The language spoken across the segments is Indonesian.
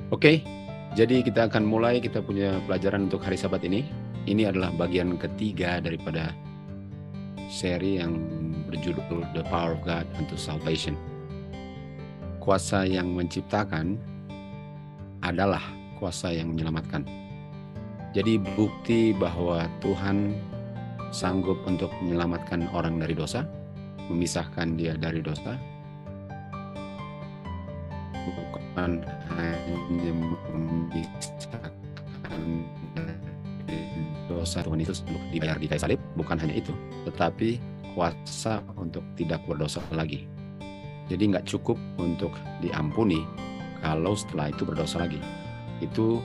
Oke, jadi kita akan mulai kita punya pelajaran untuk hari Sabat ini. Ini adalah bagian ketiga daripada seri yang berjudul The Power of God unto Salvation. Kuasa yang menciptakan adalah kuasa yang menyelamatkan. Jadi bukti bahwa Tuhan sanggup untuk menyelamatkan orang dari dosa, memisahkan dia dari dosa, bukan hanya memisahkan dari dosa Tuhan Yesus untuk dibayar di kayu salib, bukan hanya itu, tetapi kuasa untuk tidak berdosa lagi. Jadi nggak cukup untuk diampuni kalau setelah itu berdosa lagi. Itu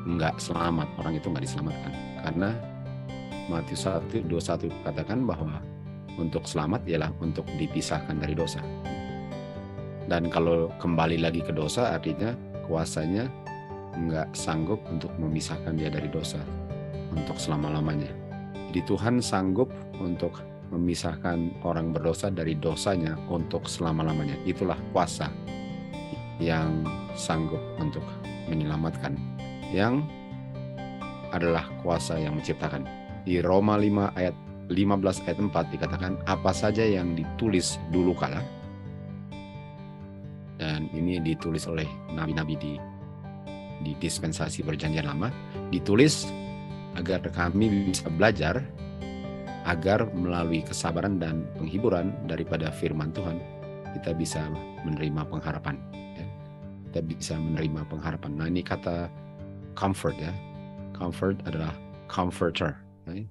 nggak selamat, orang itu nggak diselamatkan. Karena Matius 1:21 katakan bahwa untuk selamat ialah untuk dipisahkan dari dosa. Dan kalau kembali lagi ke dosa, artinya kuasanya nggak sanggup untuk memisahkan dia dari dosa untuk selama-lamanya. Jadi Tuhan sanggup untuk memisahkan orang berdosa dari dosanya untuk selama-lamanya. Itulah kuasa yang sanggup untuk menyelamatkan, yang adalah kuasa yang menciptakan. Di Roma 5 ayat 15 ayat 4 dikatakan, apa saja yang ditulis dulu kala, dan ini ditulis oleh nabi-nabi di dispensasi perjanjian lama, ditulis agar kami bisa belajar, agar melalui kesabaran dan penghiburan daripada firman Tuhan, kita bisa menerima pengharapan. Ya. Kita bisa menerima pengharapan. Nah, ini kata comfort ya. Comfort adalah comforter. Right?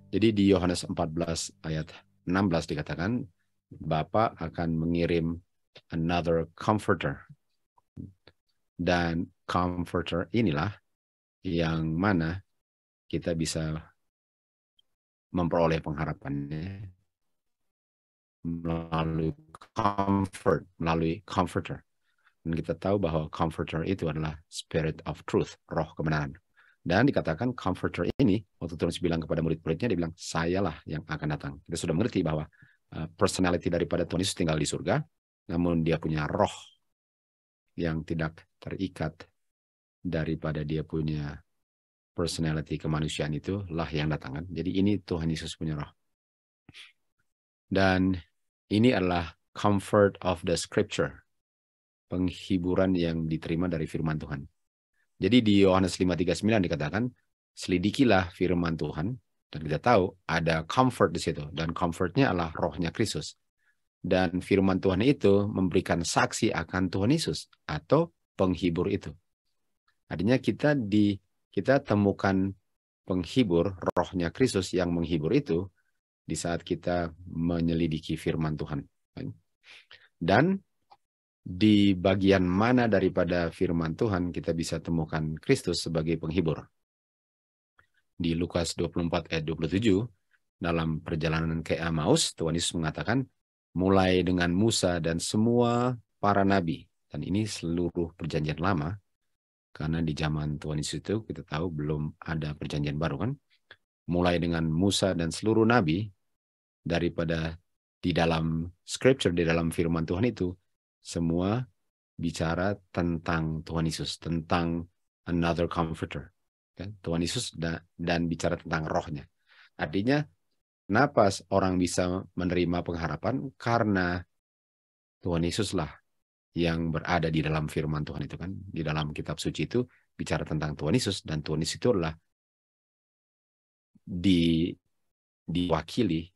Jadi di Yohanes 14 ayat 16 dikatakan, Bapa akan mengirim another comforter. Dan comforter inilah yang mana kita bisa memperoleh pengharapannya melalui comforter. Dan kita tahu bahwa comforter itu adalah spirit of truth, roh kebenaran. Dan dikatakan comforter ini, waktu Tuhan bilang kepada murid-muridnya, dia bilang, sayalah yang akan datang. Kita sudah mengerti bahwa personality daripada Tuhan Yesus tinggal di surga, namun dia punya roh yang tidak terikat daripada dia punya personality kemanusiaan, itulah yang datang kan. Jadi ini Tuhan Yesus punya roh. Dan ini adalah comfort of the scripture, penghiburan yang diterima dari firman Tuhan. Jadi di Yohanes 5:39 dikatakan, selidikilah firman Tuhan, dan kita tahu ada comfort di situ, dan comfortnya adalah rohnya Kristus. Dan firman Tuhan itu memberikan saksi akan Tuhan Yesus atau penghibur itu. Artinya kita temukan penghibur, rohnya Kristus yang menghibur itu di saat kita menyelidiki firman Tuhan. Dan di bagian mana daripada firman Tuhan kita bisa temukan Kristus sebagai penghibur? Di Lukas 24 ayat 27, dalam perjalanan ke Emmaus, Tuhan Yesus mengatakan, mulai dengan Musa dan semua para nabi, dan ini seluruh perjanjian lama, karena di zaman Tuhan Yesus itu kita tahu belum ada perjanjian baru kan, mulai dengan Musa dan seluruh nabi, daripada di dalam scripture, di dalam firman Tuhan itu, semua bicara tentang Tuhan Yesus, tentang another comforter. Tuhan Yesus dan bicara tentang rohnya. Artinya, kenapa orang bisa menerima pengharapan? Karena Tuhan Yesuslah yang berada di dalam firman Tuhan itu kan. Di dalam kitab suci itu bicara tentang Tuhan Yesus, dan Tuhan Yesus itu adalah diwakili,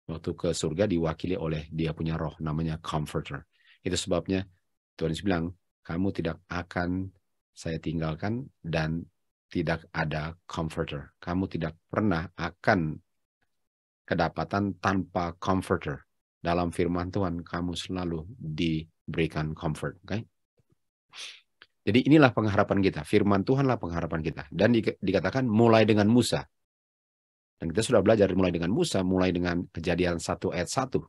waktu ke surga diwakili oleh dia punya roh, namanya comforter. Itu sebabnya Tuhan Yesus bilang, kamu tidak akan saya tinggalkan dan tidak ada comforter. Kamu tidak pernah akan kedapatan tanpa comforter. Dalam firman Tuhan, kamu selalu diberikan comfort. Okay? Jadi inilah pengharapan kita. Firman Tuhanlah pengharapan kita. Dan dikatakan mulai dengan Musa. Dan kita sudah belajar mulai dengan Musa, mulai dengan Kejadian 1 ayat 1.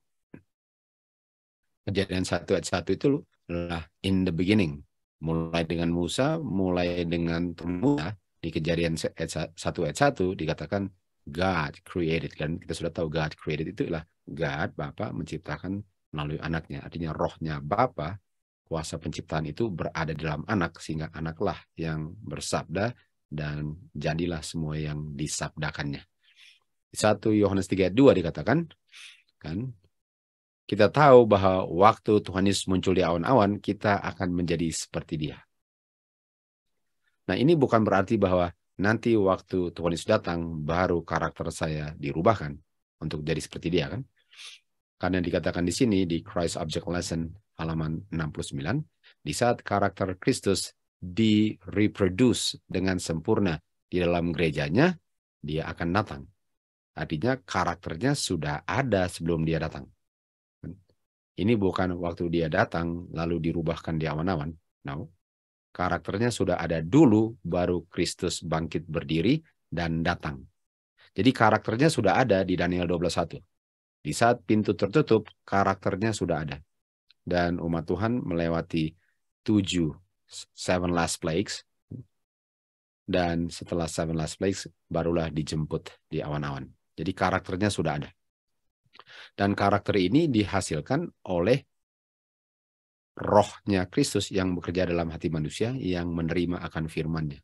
Kejadian 1 ayat 1 itu adalah in the beginning. Mulai dengan Musa, mulai dengan Musa, di Kejadian 1 ayat 1 dikatakan God created. Dan kita sudah tahu God created itu adalah God, Bapa, menciptakan melalui anaknya. Artinya rohnya Bapa kuasa penciptaan itu berada di dalam anak, sehingga anaklah yang bersabda dan jadilah semua yang disabdakannya. 1 Yohanes 3:2 dikatakan, kan, kita tahu bahwa waktu Tuhan Yesus muncul di awan-awan, kita akan menjadi seperti Dia. Nah, ini bukan berarti bahwa nanti waktu Tuhan Yesus datang, baru karakter saya dirubahkan untuk jadi seperti Dia, kan? Karena dikatakan di sini, di Christ Object Lesson halaman 69, di saat karakter Kristus di-reproduce dengan sempurna di dalam gerejanya, Dia akan datang. Artinya karakternya sudah ada sebelum Dia datang. Ini bukan waktu Dia datang lalu dirubahkan di awan-awan. No. Karakternya sudah ada dulu, baru Kristus bangkit berdiri dan datang. Jadi karakternya sudah ada di Daniel 12:1. Di saat pintu tertutup, karakternya sudah ada. Dan umat Tuhan melewati 7 last plagues. Dan setelah 7 last plagues, barulah dijemput di awan-awan. Jadi karakternya sudah ada. Dan karakter ini dihasilkan oleh rohnya Kristus yang bekerja dalam hati manusia yang menerima akan firman-Nya.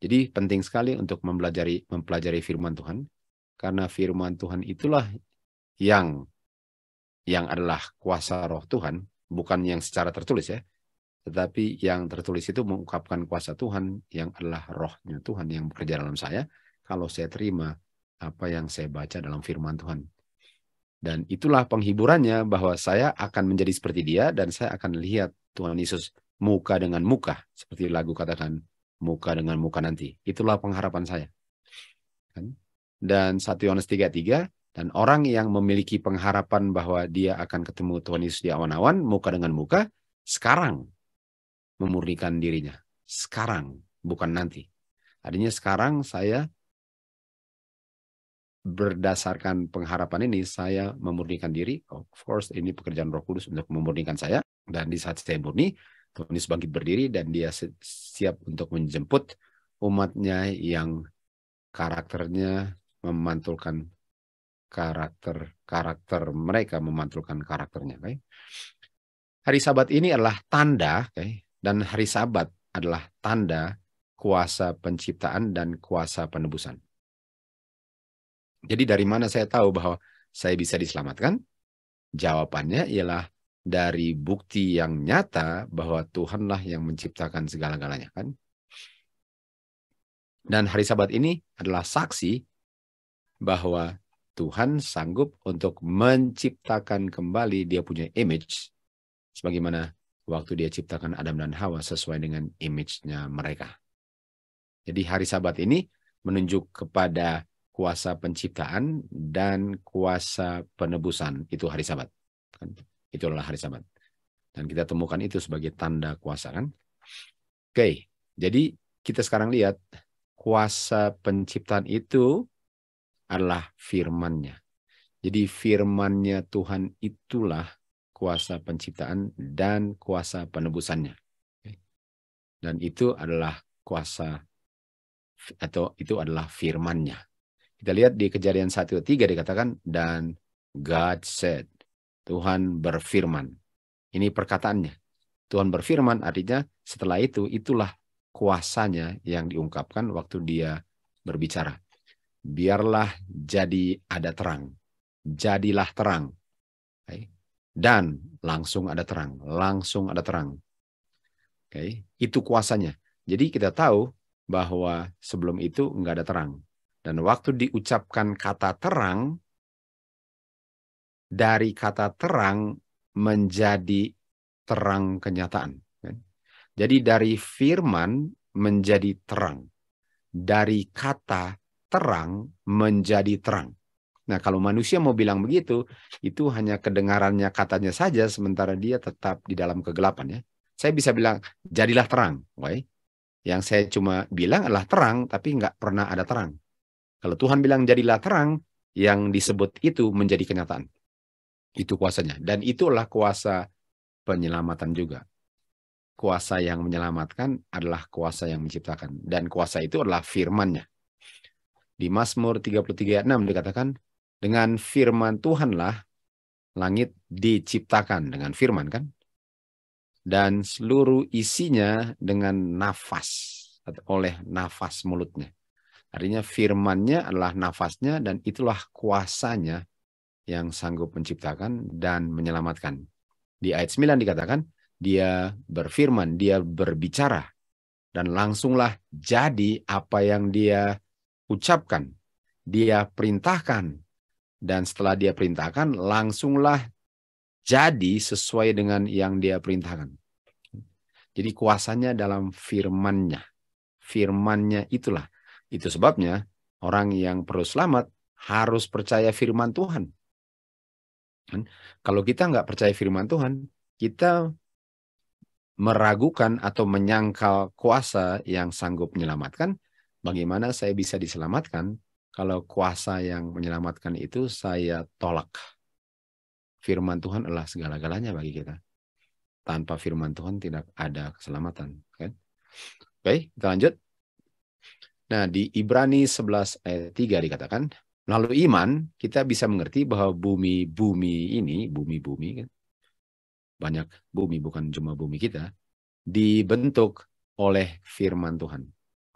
Jadi penting sekali untuk mempelajari firman Tuhan, karena firman Tuhan itulah yang adalah kuasa roh Tuhan, bukan yang secara tertulis ya, tetapi yang tertulis itu mengungkapkan kuasa Tuhan yang adalah rohnya Tuhan yang bekerja dalam saya, kalau saya terima apa yang saya baca dalam firman Tuhan. Dan itulah penghiburannya, bahwa saya akan menjadi seperti Dia dan saya akan lihat Tuhan Yesus muka dengan muka, seperti lagu katakan, muka dengan muka nanti. Itulah pengharapan saya. Dan 1 Yohanes 3:3, dan orang yang memiliki pengharapan bahwa dia akan ketemu Tuhan Yesus di awan-awan, muka dengan muka, sekarang memurnikan dirinya. Sekarang, bukan nanti. Artinya sekarang saya berdasarkan pengharapan ini, saya memurnikan diri. Of course, ini pekerjaan Roh Kudus untuk memurnikan saya. Dan di saat saya murni, Tuhan Yesus bangkit berdiri dan Dia siap untuk menjemput umatnya yang karakternya memantulkan karakter mereka, memantulkan karakternya. Okay? Hari Sabat ini adalah tanda, okay? Dan hari Sabat adalah tanda kuasa penciptaan dan kuasa penebusan. Jadi dari mana saya tahu bahwa saya bisa diselamatkan? Jawabannya ialah dari bukti yang nyata bahwa Tuhanlah yang menciptakan segala-galanya, kan? Dan hari Sabat ini adalah saksi bahwa Tuhan sanggup untuk menciptakan kembali Dia punya image, sebagaimana waktu Dia ciptakan Adam dan Hawa sesuai dengan image-nya mereka. Jadi hari Sabat ini menunjuk kepada kuasa penciptaan dan kuasa penebusan. Itu hari Sabat. Kan? Itu adalah hari Sabat. Dan kita temukan itu sebagai tanda kuasa, kan? Oke, jadi kita sekarang lihat kuasa penciptaan itu adalah firman-Nya. Jadi firman-Nya Tuhan itulah kuasa penciptaan dan kuasa penebusannya. Dan itu adalah kuasa, atau itu adalah firman-Nya. Kita lihat di Kejadian 1:3 dikatakan, dan God said, Tuhan berfirman. Ini perkataannya. Tuhan berfirman artinya setelah itu, itulah kuasanya yang diungkapkan waktu Dia berbicara. Biarlah jadi ada terang. Jadilah terang. Dan langsung ada terang. Langsung ada terang. Itu kuasanya. Jadi kita tahu bahwa sebelum itu enggak ada terang. Dan waktu diucapkan kata terang, dari kata terang menjadi terang kenyataan. Jadi dari firman menjadi terang. Dari kata terang menjadi terang. Nah, kalau manusia mau bilang begitu, itu hanya kedengarannya katanya saja, sementara dia tetap di dalam kegelapan. Ya. Saya bisa bilang, jadilah terang. Yang saya cuma bilang adalah terang, tapi nggak pernah ada terang. Kalau Tuhan bilang jadilah terang, yang disebut itu menjadi kenyataan. Itu kuasanya. Dan itulah kuasa penyelamatan juga. Kuasa yang menyelamatkan adalah kuasa yang menciptakan. Dan kuasa itu adalah firman-Nya. Di Mazmur 33:6 dikatakan, dengan firman Tuhanlah langit diciptakan. Dengan firman, kan? dan seluruh isinya dengan nafas, oleh nafas mulutnya. Artinya firman-Nya adalah nafasnya dan itulah kuasanya yang sanggup menciptakan dan menyelamatkan. Di ayat 9 dikatakan, dia berfirman, dia berbicara, dan langsunglah jadi apa yang dia ucapkan. Dia perintahkan, dan setelah dia perintahkan, langsunglah jadi sesuai dengan yang dia perintahkan. Jadi kuasanya dalam firman-Nya. Firman-Nya itulah. Itu sebabnya orang yang perlu selamat harus percaya firman Tuhan. Kalau kita nggak percaya firman Tuhan, kita meragukan atau menyangkal kuasa yang sanggup menyelamatkan. Bagaimana saya bisa diselamatkan kalau kuasa yang menyelamatkan itu saya tolak? Firman Tuhan adalah segala-galanya bagi kita. Tanpa firman Tuhan tidak ada keselamatan. Kan? Oke, kita lanjut. Nah, di Ibrani 11 ayat 3 dikatakan, melalui iman kita bisa mengerti bahwa bumi-bumi ini, bumi-bumi kan, banyak bumi, bukan cuma bumi kita, dibentuk oleh firman Tuhan.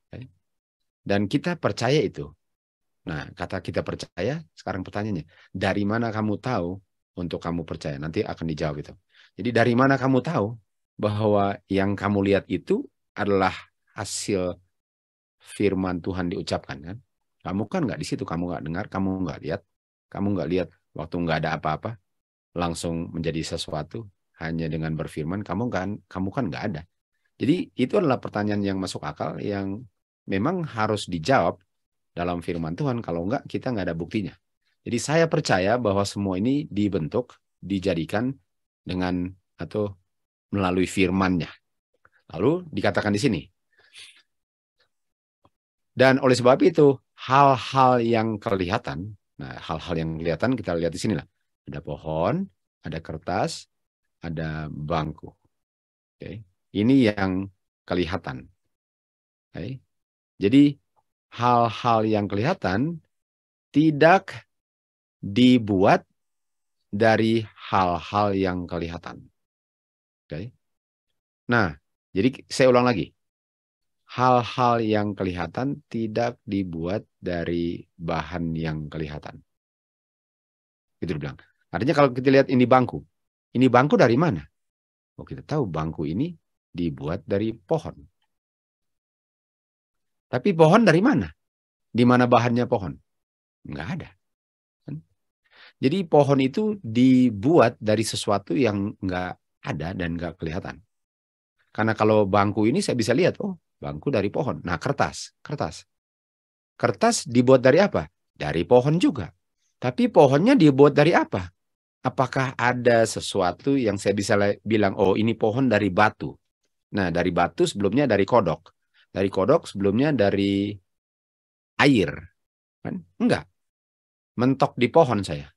Okay? Dan kita percaya itu. Nah, kata kita percaya, sekarang pertanyaannya, dari mana kamu tahu untuk kamu percaya? Nanti akan dijawab itu. Jadi dari mana kamu tahu bahwa yang kamu lihat itu adalah hasil firman Tuhan diucapkan, kan? Kamu kan nggak di situ, kamu nggak dengar, kamu nggak lihat waktu nggak ada apa-apa, langsung menjadi sesuatu hanya dengan berfirman, kamu kan nggak ada. Jadi itu adalah pertanyaan yang masuk akal yang memang harus dijawab dalam firman Tuhan. Kalau nggak, kita nggak ada buktinya. Jadi saya percaya bahwa semua ini dibentuk, dijadikan dengan atau melalui firman-Nya. Lalu dikatakan di sini, dan oleh sebab itu, hal-hal yang kelihatan, nah hal-hal yang kelihatan kita lihat di sini lah. Ada pohon, ada kertas, ada bangku. Okay. Ini yang kelihatan. Okay. Jadi hal-hal yang kelihatan tidak dibuat dari hal-hal yang kelihatan. Okay. Nah, jadi saya ulang lagi. Hal-hal yang kelihatan tidak dibuat dari bahan yang kelihatan. Itu dibilang. Artinya kalau kita lihat ini bangku dari mana? Oh, kita tahu bangku ini dibuat dari pohon. Tapi pohon dari mana? Di mana bahannya pohon? Nggak ada. Jadi pohon itu dibuat dari sesuatu yang nggak ada dan nggak kelihatan. Karena kalau bangku ini saya bisa lihat, oh bangku dari pohon. Nah kertas. Kertas dibuat dari apa? Dari pohon juga. Tapi pohonnya dibuat dari apa? Apakah ada sesuatu yang saya bisa bilang, oh ini pohon dari batu. Nah dari batu sebelumnya dari kodok. Dari kodok sebelumnya dari air. Kan? Enggak. Mentok di pohon saya.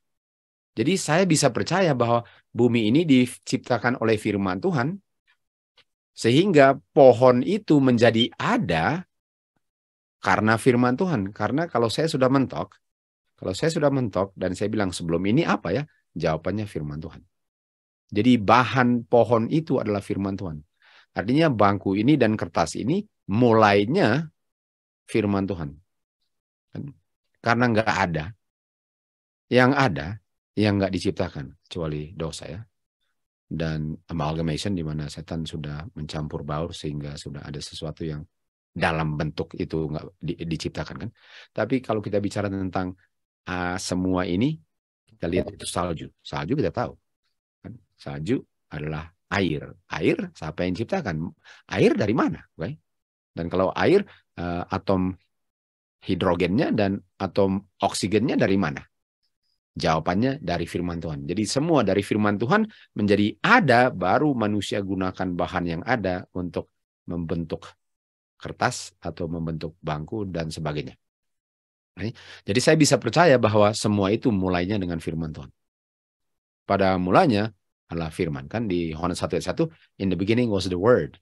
Jadi saya bisa percaya bahwa bumi ini diciptakan oleh firman Tuhan, sehingga pohon itu menjadi ada karena firman Tuhan. Karena kalau saya sudah mentok dan saya bilang sebelum ini apa ya? Jawabannya firman Tuhan. Jadi bahan pohon itu adalah firman Tuhan. Artinya bangku ini dan kertas ini mulainya firman Tuhan. Karena nggak ada. Yang ada yang nggak diciptakan kecuali dosa ya, dan amalgamation di mana setan sudah mencampur baur sehingga sudah ada sesuatu yang dalam bentuk itu nggak diciptakan kan. Tapi kalau kita bicara tentang semua ini, kita lihat itu salju kita tahu kan? Salju adalah air siapa yang ciptakan? Air dari mana, okay? Dan kalau air atom hidrogennya dan atom oksigennya dari mana? Jawabannya dari firman Tuhan. Jadi semua dari firman Tuhan menjadi ada, baru manusia gunakan bahan yang ada untuk membentuk kertas atau membentuk bangku dan sebagainya. Jadi saya bisa percaya bahwa semua itu mulainya dengan firman Tuhan. Pada mulanya adalah firman. Kan di Yohanes 1 ayat 1, in the beginning was the word.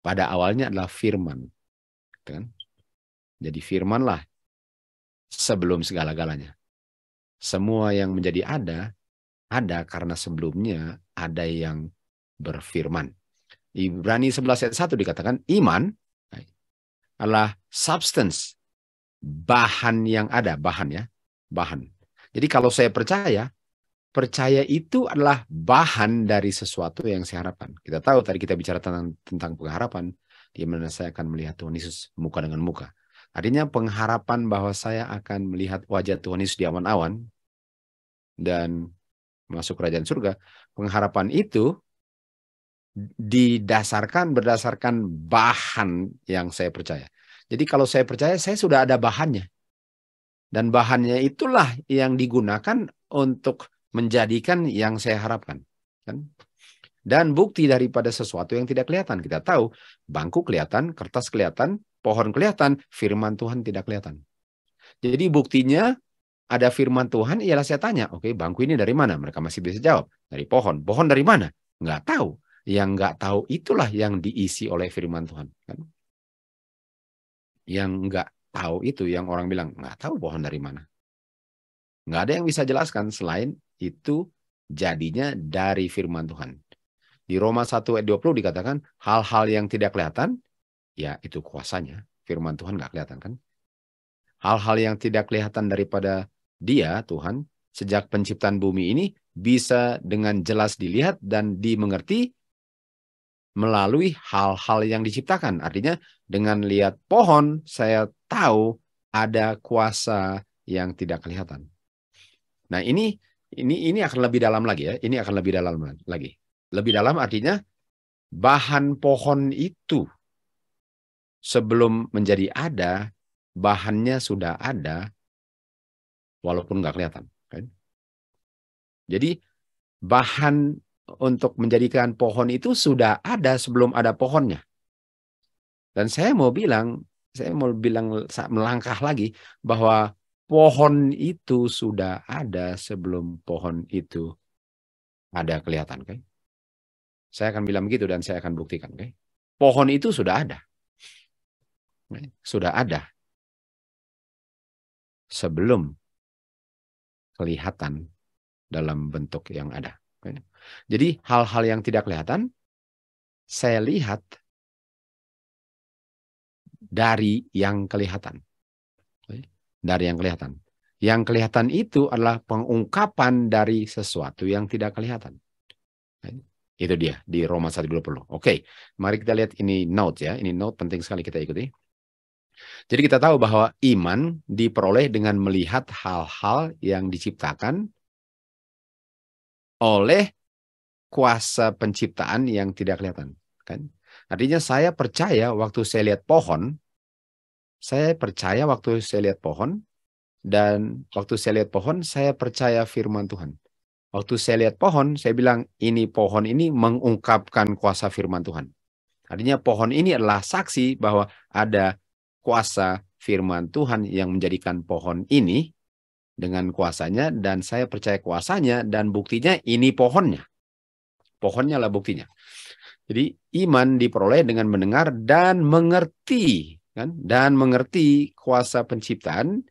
Pada awalnya adalah firman. Kan? Jadi firmanlah sebelum segala-galanya. Semua yang menjadi ada karena sebelumnya ada yang berfirman. Ibrani 11 ayat 1 dikatakan iman adalah substance, bahan yang ada, bahan ya, bahan. Jadi kalau saya percaya itu adalah bahan dari sesuatu yang saya harapkan. Kita tahu tadi kita bicara tentang pengharapan, di mana saya akan melihat Tuhan Yesus muka dengan muka. Artinya pengharapan bahwa saya akan melihat wajah Tuhan Yesus di awan-awan dan masuk kerajaan surga. Pengharapan itu berdasarkan bahan yang saya percaya. Jadi kalau saya percaya, saya sudah ada bahannya. Dan bahannya itulah yang digunakan untuk menjadikan yang saya harapkan. Kan? Dan bukti daripada sesuatu yang tidak kelihatan. Kita tahu, bangku kelihatan, kertas kelihatan, pohon kelihatan, firman Tuhan tidak kelihatan. Jadi buktinya ada firman Tuhan, ialah saya tanya, oke, bangku ini dari mana? Mereka masih bisa jawab, dari pohon. Pohon dari mana? Nggak tahu. Yang nggak tahu itulah yang diisi oleh firman Tuhan. Kan? Yang nggak tahu itu, yang orang bilang, nggak tahu pohon dari mana. Nggak ada yang bisa jelaskan selain itu jadinya dari firman Tuhan. Di Roma 1 ayat 20 dikatakan, hal-hal yang tidak kelihatan, ya itu kuasanya. Firman Tuhan nggak kelihatan kan? Hal-hal yang tidak kelihatan daripada Dia, Tuhan, sejak penciptaan bumi ini, bisa dengan jelas dilihat dan dimengerti melalui hal-hal yang diciptakan. Artinya dengan lihat pohon, saya tahu ada kuasa yang tidak kelihatan. Nah ini akan lebih dalam lagi ya. Ini akan lebih dalam lagi. Lebih dalam artinya bahan pohon itu sebelum menjadi ada, bahannya sudah ada, walaupun nggak kelihatan. Kan? Jadi bahan untuk menjadikan pohon itu sudah ada sebelum ada pohonnya. Dan saya mau bilang melangkah lagi bahwa pohon itu sudah ada sebelum pohon itu ada kelihatan. Okay? Saya akan bilang begitu dan saya akan buktikan. Okay? Pohon itu sudah ada. Okay? Sudah ada sebelum kelihatan dalam bentuk yang ada. Okay? Jadi hal-hal yang tidak kelihatan, saya lihat dari yang kelihatan. Okay? Dari yang kelihatan. Yang kelihatan itu adalah pengungkapan dari sesuatu yang tidak kelihatan. Okay? Itu dia di Roma 1:20. Oke, mari kita lihat ini note ya. Ini note penting sekali kita ikuti. Jadi kita tahu bahwa iman diperoleh dengan melihat hal-hal yang diciptakan oleh kuasa penciptaan yang tidak kelihatan. Kan? Artinya saya percaya waktu saya lihat pohon, dan waktu saya lihat pohon, saya percaya firman Tuhan. Waktu saya lihat pohon, saya bilang, ini pohon ini mengungkapkan kuasa firman Tuhan. Artinya pohon ini adalah saksi bahwa ada kuasa firman Tuhan yang menjadikan pohon ini dengan kuasanya, dan saya percaya kuasanya, dan buktinya ini pohonnya. Pohonnya lah buktinya. Jadi iman diperoleh dengan mendengar dan mengerti, kan? Dan mengerti kuasa penciptaan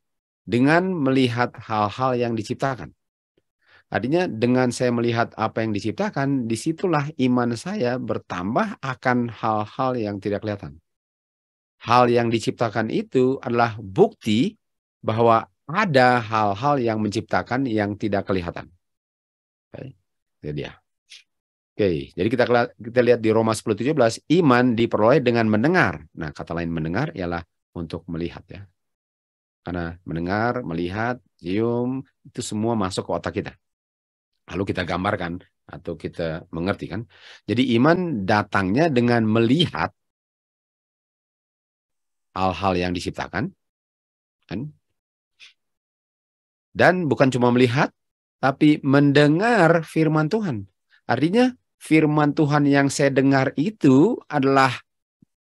dengan melihat hal-hal yang diciptakan. Artinya dengan saya melihat apa yang diciptakan, disitulah iman saya bertambah akan hal-hal yang tidak kelihatan. Hal yang diciptakan itu adalah bukti bahwa ada hal-hal yang menciptakan yang tidak kelihatan. Oke, itu dia. Oke, jadi kita lihat di Roma 10:17, iman diperoleh dengan mendengar. Nah, kata lain mendengar ialah untuk melihat ya. Karena mendengar, melihat, cium, itu semua masuk ke otak kita. Lalu kita gambarkan atau kita mengerti kan. Jadi iman datangnya dengan melihat hal-hal yang diciptakan. Kan? Dan bukan cuma melihat, tapi mendengar firman Tuhan. Artinya firman Tuhan yang saya dengar itu adalah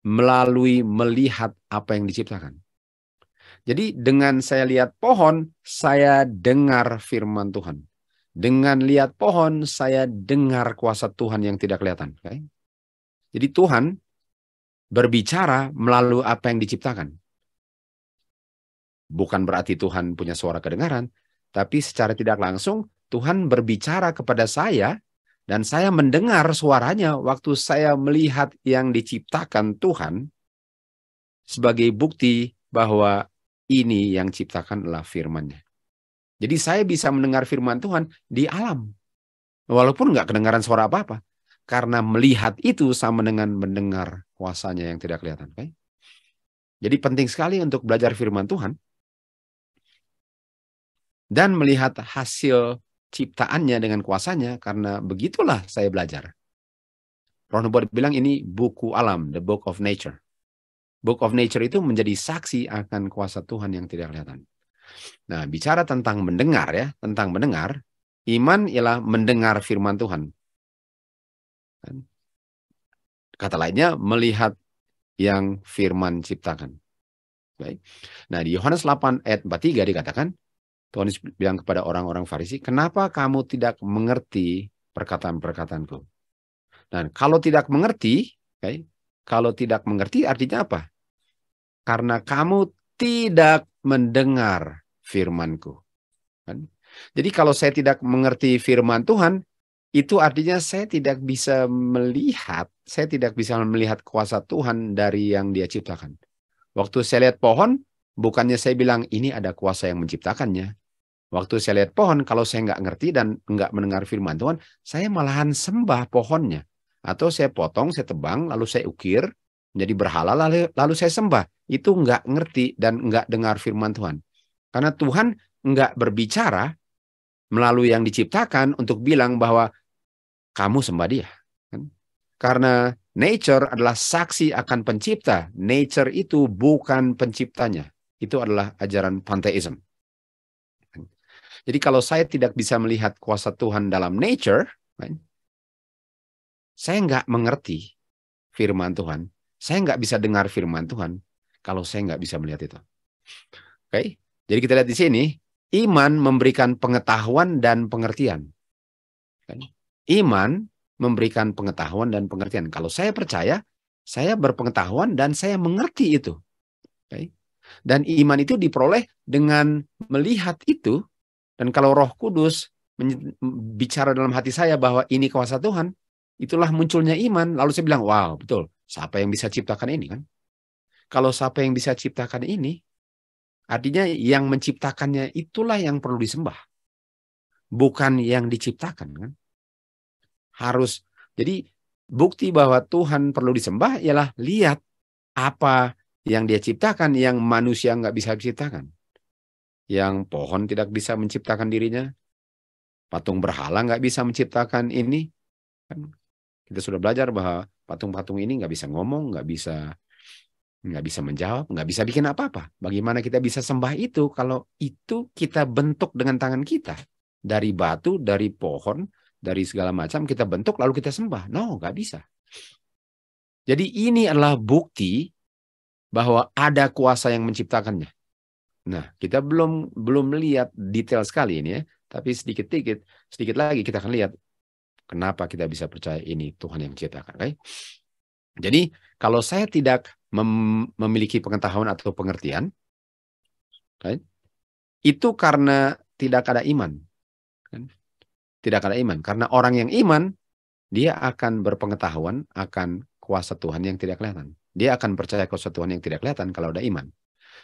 melalui melihat apa yang diciptakan. Jadi dengan saya lihat pohon, saya dengar firman Tuhan. Dengan lihat pohon, saya dengar kuasa Tuhan yang tidak kelihatan. Okay? Jadi Tuhan berbicara melalui apa yang diciptakan. Bukan berarti Tuhan punya suara kedengaran, tapi secara tidak langsung Tuhan berbicara kepada saya dan saya mendengar suaranya waktu saya melihat yang diciptakan Tuhan sebagai bukti bahwa ini yang ciptakan adalah firman-Nya. Jadi saya bisa mendengar firman Tuhan di alam. Walaupun nggak kedengaran suara apa-apa. Karena melihat itu sama dengan mendengar kuasanya yang tidak kelihatan. Okay? Jadi penting sekali untuk belajar firman Tuhan. Dan melihat hasil ciptaannya dengan kuasanya. Karena begitulah saya belajar. Ron Hubbard bilang ini buku alam, the book of nature. Book of nature itu menjadi saksi akan kuasa Tuhan yang tidak kelihatan. Nah, bicara tentang mendengar ya, tentang mendengar, iman ialah mendengar firman Tuhan. Kata lainnya, melihat yang firman ciptakan. Baik. Nah, di Yohanes 8 ayat 43 dikatakan, Tuhan Yesus bilang kepada orang-orang Farisi, kenapa kamu tidak mengerti perkataan-perkataanku? Dan kalau tidak mengerti, okay, kalau tidak mengerti artinya apa? Karena kamu tidak mendengar firman-Ku. Kan? Jadi kalau saya tidak mengerti firman Tuhan, itu artinya saya tidak bisa melihat kuasa Tuhan dari yang Dia ciptakan. Waktu saya lihat pohon, bukannya saya bilang ini ada kuasa yang menciptakannya. Waktu saya lihat pohon, kalau saya nggak ngerti dan nggak mendengar firman Tuhan, saya malahan sembah pohonnya. Atau saya potong, saya tebang, lalu saya ukir, menjadi berhala, lalu saya sembah. Itu nggak ngerti dan nggak dengar firman Tuhan. Karena Tuhan nggak berbicara melalui yang diciptakan untuk bilang bahwa kamu sembah Dia. Karena nature adalah saksi akan pencipta. Nature itu bukan penciptanya. Itu adalah ajaran pantheism. Jadi kalau saya tidak bisa melihat kuasa Tuhan dalam nature, saya nggak mengerti firman Tuhan. Saya nggak bisa dengar firman Tuhan kalau saya nggak bisa melihat itu. Oke, jadi kita lihat di sini, iman memberikan pengetahuan dan pengertian. Iman memberikan pengetahuan dan pengertian. Kalau saya percaya, saya berpengetahuan dan saya mengerti itu. Okay? Dan iman itu diperoleh dengan melihat itu. Dan kalau Roh Kudus bicara dalam hati saya bahwa ini kuasa Tuhan, itulah munculnya iman. Lalu saya bilang, wow, betul. Siapa yang bisa ciptakan ini kan? Kalau siapa yang bisa ciptakan ini, artinya yang menciptakannya itulah yang perlu disembah. Bukan yang diciptakan kan? Harus. Jadi bukti bahwa Tuhan perlu disembah ialah lihat apa yang Dia ciptakan yang manusia nggak bisa ciptakan. Yang pohon tidak bisa menciptakan dirinya, patung berhala nggak bisa menciptakan ini. Kan kita sudah belajar bahwa patung-patung ini nggak bisa ngomong, nggak bisa menjawab, nggak bisa bikin apa-apa. Bagaimana kita bisa sembah itu kalau itu kita bentuk dengan tangan kita dari batu, dari pohon, dari segala macam kita bentuk lalu kita sembah? No, nggak bisa. Jadi ini adalah bukti bahwa ada kuasa yang menciptakannya. Nah, kita belum lihat detail sekali ini ya, tapi sedikit lagi kita akan lihat kenapa kita bisa percaya ini Tuhan yang menciptakan. Okay? Jadi, kalau saya tidak memiliki pengetahuan atau pengertian, okay, itu karena tidak ada iman. Kan? Tidak ada iman. Karena orang yang iman, dia akan berpengetahuan akan kuasa Tuhan yang tidak kelihatan. Dia akan percaya kuasa Tuhan yang tidak kelihatan kalau ada iman.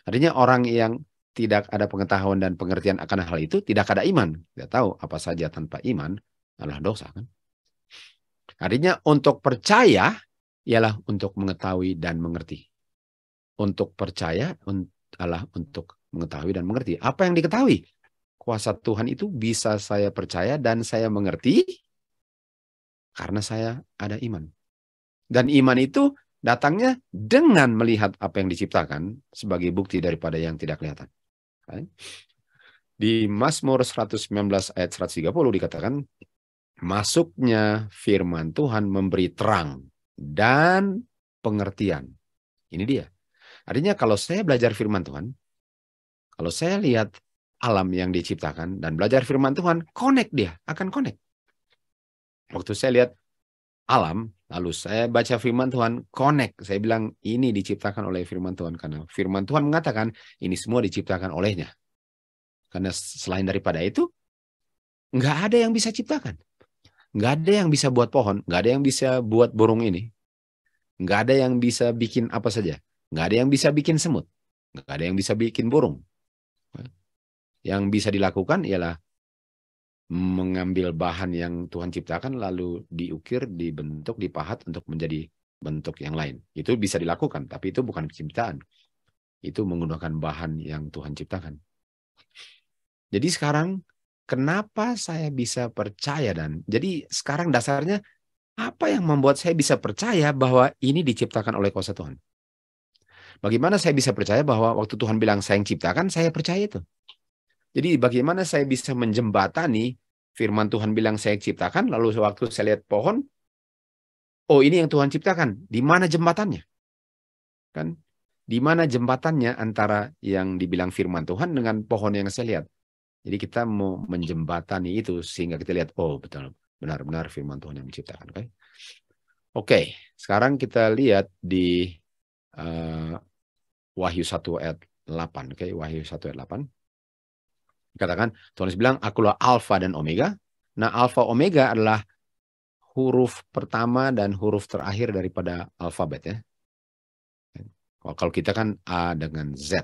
Artinya orang yang tidak ada pengetahuan dan pengertian akan hal itu, tidak ada iman. Tidak tahu apa saja tanpa iman adalah dosa. Kan? Artinya untuk percaya ialah untuk mengetahui dan mengerti. Untuk percaya adalah untuk mengetahui dan mengerti. Apa yang diketahui? Kuasa Tuhan itu bisa saya percaya dan saya mengerti karena saya ada iman. Dan iman itu datangnya dengan melihat apa yang diciptakan sebagai bukti daripada yang tidak kelihatan. Di Mazmur 119 ayat 130 dikatakan, masuknya firman Tuhan memberi terang dan pengertian. Ini dia. Artinya kalau saya belajar firman Tuhan, kalau saya lihat alam yang diciptakan dan belajar firman Tuhan, akan connect. Waktu saya lihat alam, lalu saya baca firman Tuhan, connect. Saya bilang ini diciptakan oleh firman Tuhan. Karena firman Tuhan mengatakan ini semua diciptakan olehnya. Karena selain daripada itu, nggak ada yang bisa ciptakan. Nggak ada yang bisa buat pohon, nggak ada yang bisa buat burung ini, nggak ada yang bisa bikin apa saja, nggak ada yang bisa bikin semut, nggak ada yang bisa bikin burung. Yang bisa dilakukan ialah mengambil bahan yang Tuhan ciptakan lalu diukir, dibentuk, dipahat untuk menjadi bentuk yang lain. Itu bisa dilakukan, tapi itu bukan penciptaan. Itu menggunakan bahan yang Tuhan ciptakan. Jadi sekarang kenapa saya bisa percaya jadi sekarang dasarnya apa yang membuat saya bisa percaya bahwa ini diciptakan oleh kuasa Tuhan? Bagaimana saya bisa percaya bahwa waktu Tuhan bilang saya yang ciptakan, saya percaya itu? Jadi bagaimana saya bisa menjembatani firman Tuhan bilang saya ciptakan, lalu sewaktu saya lihat pohon, oh ini yang Tuhan ciptakan. Di mana jembatannya? Kan? Di mana jembatannya antara yang dibilang firman Tuhan dengan pohon yang saya lihat? Jadi kita mau menjembatani itu sehingga kita lihat, oh betul, benar-benar firman Tuhan yang menciptakan. Oke, sekarang kita lihat di Wahyu 1 ayat 8. Wahyu 1 ayat 8. Katakan, Tuhan bilang, akulah Alfa dan Omega. Nah, Alfa Omega adalah huruf pertama dan huruf terakhir daripada alfabet ya. Kalau kita kan A dengan Z.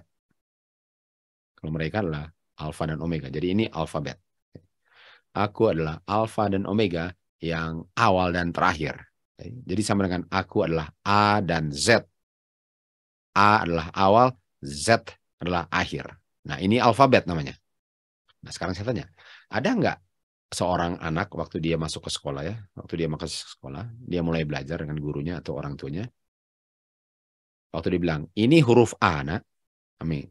Kalau mereka adalah Alfa dan Omega. Jadi ini alfabet. Aku adalah Alfa dan Omega yang awal dan terakhir. Jadi sama dengan aku adalah A dan Z. A adalah awal, Z adalah akhir. Nah, ini alfabet namanya. Nah, sekarang saya tanya, ada nggak seorang anak waktu dia masuk ke sekolah ya, waktu dia masuk ke sekolah, dia mulai belajar dengan gurunya atau orang tuanya, waktu dia bilang, ini huruf A, nak, amin,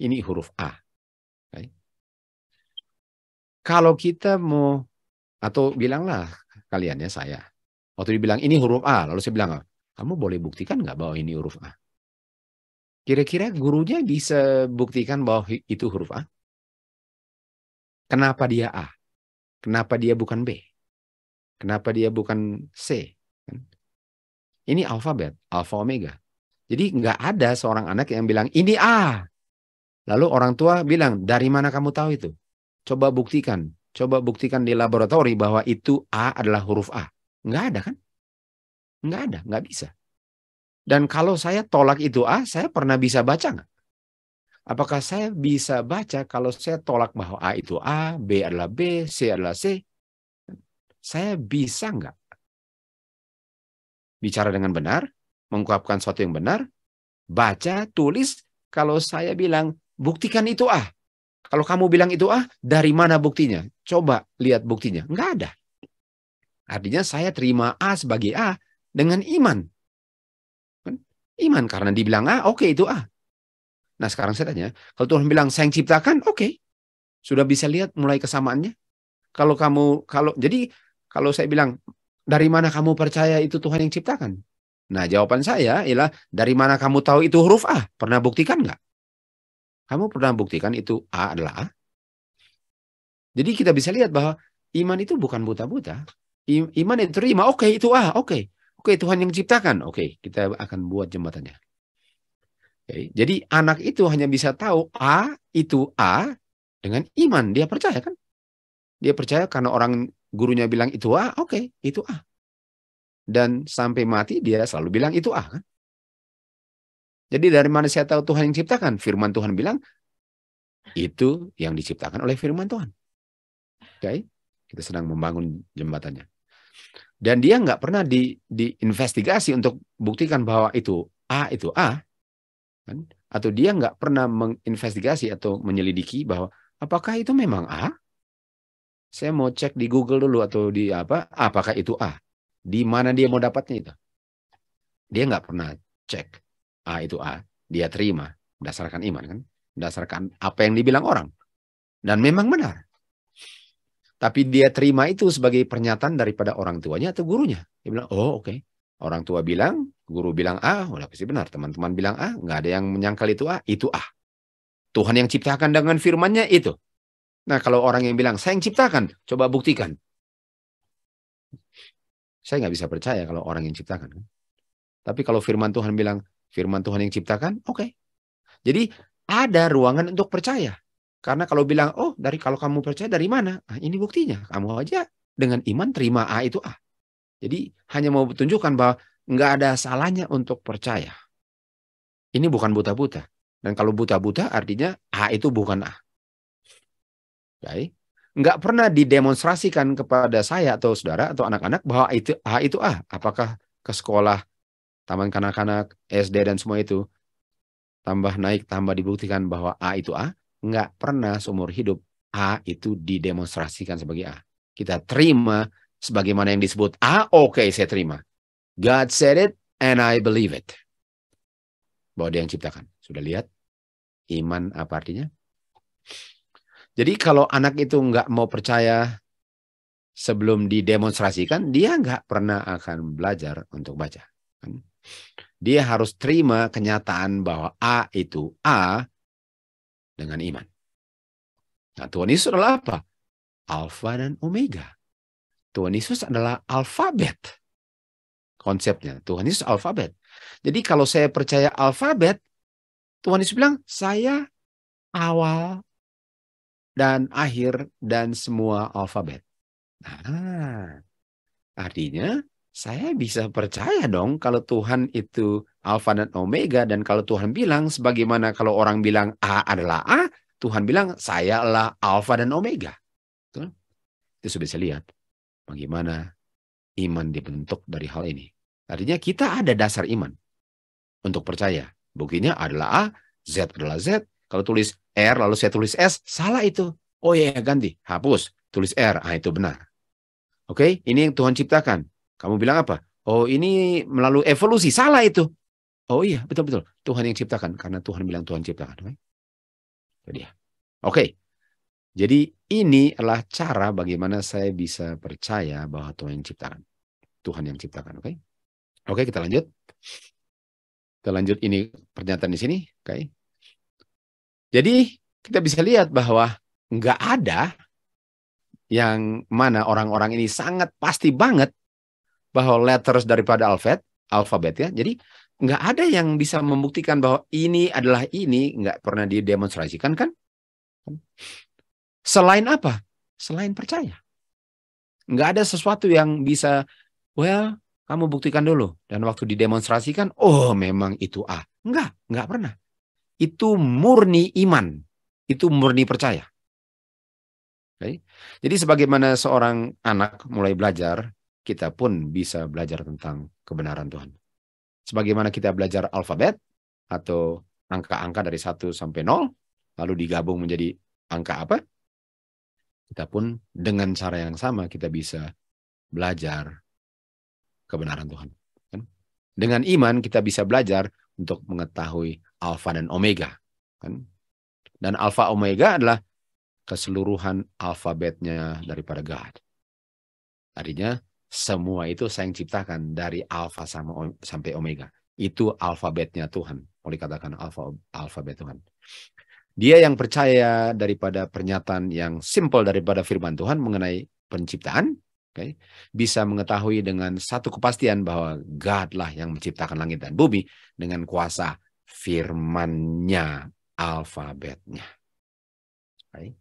ini huruf A. Okay. Kalau kita mau, atau bilanglah kalian ya saya, waktu dibilang ini huruf A, lalu saya bilang, kamu boleh buktikan nggak bahwa ini huruf A? Kira-kira gurunya bisa buktikan bahwa itu huruf A? Kenapa dia A? Kenapa dia bukan B? Kenapa dia bukan C? Ini alfabet, alfa omega. Jadi nggak ada seorang anak yang bilang, ini A. Lalu orang tua bilang, dari mana kamu tahu itu? Coba buktikan. Coba buktikan di laboratori bahwa itu A adalah huruf A. Nggak ada kan? Nggak ada, nggak bisa. Dan kalau saya tolak itu A, saya pernah bisa baca nggak? Apakah saya bisa baca kalau saya tolak bahwa A itu A, B adalah B, C adalah C? Saya bisa nggak bicara dengan benar, mengungkapkan sesuatu yang benar, baca, tulis, kalau saya bilang, buktikan itu A. Kalau kamu bilang itu A, dari mana buktinya? Coba lihat buktinya. Nggak ada. Artinya saya terima A sebagai A dengan iman. Iman karena dibilang A, oke, itu A. Nah sekarang saya tanya, kalau Tuhan bilang saya yang ciptakan, oke. Sudah bisa lihat mulai kesamaannya. Jadi kalau saya bilang, dari mana kamu percaya itu Tuhan yang ciptakan? Nah jawaban saya ialah, dari mana kamu tahu itu huruf A? Pernah buktikan nggak? Kamu pernah buktikan itu A adalah A? Jadi kita bisa lihat bahwa iman itu bukan buta-buta. Iman itu terima, oke, itu A, oke. Oke, Tuhan yang ciptakan. Oke, kita akan buat jembatannya. Oke, jadi anak itu hanya bisa tahu A itu A dengan iman. Dia percaya kan? Dia percaya karena orang gurunya bilang itu A, oke, itu A. Dan sampai mati dia selalu bilang itu A kan? Jadi dari mana saya tahu Tuhan yang ciptakan? Firman Tuhan bilang itu yang diciptakan oleh firman Tuhan. Oke, kita sedang membangun jembatannya. Dan dia nggak pernah diinvestigasi untuk buktikan bahwa itu A itu A. Kan? Atau dia nggak pernah menginvestigasi atau menyelidiki bahwa apakah itu memang A? Saya mau cek di Google dulu atau di apa? Apakah itu A? Di mana dia mau dapatnya itu? Dia nggak pernah cek A itu A. Dia terima berdasarkan iman kan? Berdasarkan apa yang dibilang orang. Dan memang benar. Tapi dia terima itu sebagai pernyataan daripada orang tuanya atau gurunya. Dia bilang, oh oke. Orang tua bilang, guru bilang A, udah pasti benar. Teman-teman bilang A, nggak ada yang menyangkal itu A. Tuhan yang ciptakan dengan firman-Nya itu. Nah, kalau orang yang bilang, saya yang ciptakan, coba buktikan. Saya nggak bisa percaya kalau orang yang ciptakan. Tapi kalau firman Tuhan bilang, firman Tuhan yang ciptakan, oke. Jadi ada ruangan untuk percaya. Karena kalau bilang, oh kalau kamu percaya dari mana? Nah, ini buktinya. Kamu aja dengan iman terima A itu A. Jadi hanya mau tunjukkan bahwa nggak ada salahnya untuk percaya. Ini bukan buta-buta. Dan kalau buta-buta artinya A itu bukan A. Baik. Nggak pernah didemonstrasikan kepada saya atau saudara atau anak-anak bahwa itu A itu A. Apakah ke sekolah, taman kanak-kanak, SD dan semua itu tambah naik, tambah dibuktikan bahwa A itu A. Nggak pernah seumur hidup A itu didemonstrasikan sebagai A. Kita terima sebagaimana yang disebut A, oke, saya terima. God said it and I believe it. Bahwa dia yang ciptakan. Sudah lihat iman apa artinya? Jadi kalau anak itu nggak mau percaya sebelum didemonstrasikan, dia nggak pernah akan belajar untuk baca. Dia harus terima kenyataan bahwa A itu A dengan iman. Nah, Tuhan Yesus adalah apa? Alfa dan Omega. Tuhan Yesus adalah alfabet. Konsepnya, Tuhan Yesus alfabet. Jadi kalau saya percaya alfabet, Tuhan Yesus bilang, saya awal dan akhir dan semua alfabet. Nah, artinya saya bisa percaya dong kalau Tuhan itu Alfa dan Omega, dan kalau Tuhan bilang sebagaimana kalau orang bilang A adalah A, Tuhan bilang saya adalah Alfa dan Omega. Itu sudah bisa lihat bagaimana iman dibentuk dari hal ini. Artinya kita ada dasar iman untuk percaya. Buktinya adalah A, Z adalah Z. Kalau tulis R lalu saya tulis S, salah itu. Oh iya, ganti, hapus, tulis R. Ah, itu benar. Oke, ini yang Tuhan ciptakan. Kamu bilang apa? Oh, ini melalui evolusi. Salah itu. Oh iya, betul-betul. Tuhan yang ciptakan. Karena Tuhan bilang Tuhan ciptakan. Oke. Jadi, oke. Jadi ini adalah cara bagaimana saya bisa percaya bahwa Tuhan yang ciptakan. Tuhan yang ciptakan. Oke. Oke, kita lanjut. Kita lanjut ini pernyataan di sini. Oke. Jadi kita bisa lihat bahwa nggak ada yang mana orang-orang ini sangat pasti banget bahwa letters daripada alfabet ya. Jadi nggak ada yang bisa membuktikan bahwa ini adalah ini, nggak pernah didemonstrasikan kan? Selain apa? Selain percaya. Nggak ada sesuatu yang bisa, well, kamu buktikan dulu. Dan waktu didemonstrasikan, oh memang itu A. Nggak pernah. Itu murni iman. Itu murni percaya. Okay? Jadi sebagaimana seorang anak mulai belajar, kita pun bisa belajar tentang kebenaran Tuhan. Sebagaimana kita belajar alfabet atau angka-angka dari 1 sampai 0, lalu digabung menjadi angka apa? Kita pun dengan cara yang sama kita bisa belajar kebenaran Tuhan. Dengan iman kita bisa belajar untuk mengetahui alfa dan omega. Dan alfa omega adalah keseluruhan alfabetnya daripada God. Artinya semua itu saya yang ciptakan dari alfa sampai omega. Itu alfabetnya Tuhan. Boleh dikatakan alfabet Tuhan. Dia yang percaya daripada pernyataan yang simple daripada firman Tuhan mengenai penciptaan, okay, bisa mengetahui dengan satu kepastian bahwa God lah yang menciptakan langit dan bumi dengan kuasa firman-Nya, alfabetnya. Okay.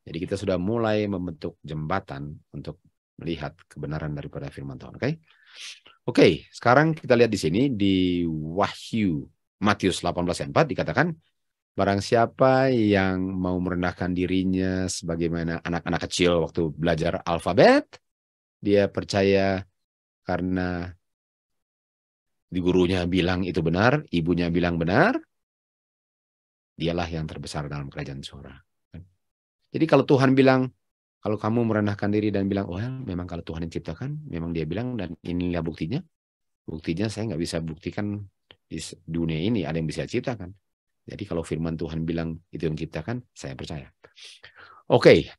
Jadi kita sudah mulai membentuk jembatan untuk melihat kebenaran daripada firman Tuhan. Oke, sekarang kita lihat di sini di Wahyu Matius 18:4 dikatakan, barang siapa yang mau merendahkan dirinya sebagaimana anak-anak kecil waktu belajar alfabet, dia percaya karena di gurunya bilang itu benar, ibunya bilang benar, dialah yang terbesar dalam kerajaan surga. Jadi kalau Tuhan bilang, kalau kamu merendahkan diri dan bilang, oh memang kalau Tuhan yang ciptakan, memang dia bilang dan inilah buktinya. Buktinya saya nggak bisa buktikan di dunia ini ada yang bisa ciptakan. Jadi kalau firman Tuhan bilang itu yang ciptakan, saya percaya. Oke.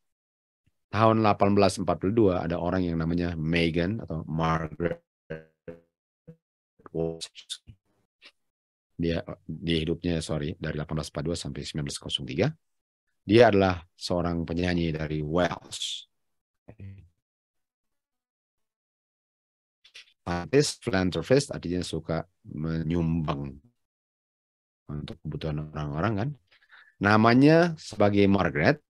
Tahun 1842 ada orang yang namanya Megan atau Margaret. Dia hidupnya dari 1842 sampai 1903. Dia adalah seorang penyanyi dari Wales. Philanthropist artinya suka menyumbang untuk kebutuhan orang-orang kan. Namanya sebagai Margaret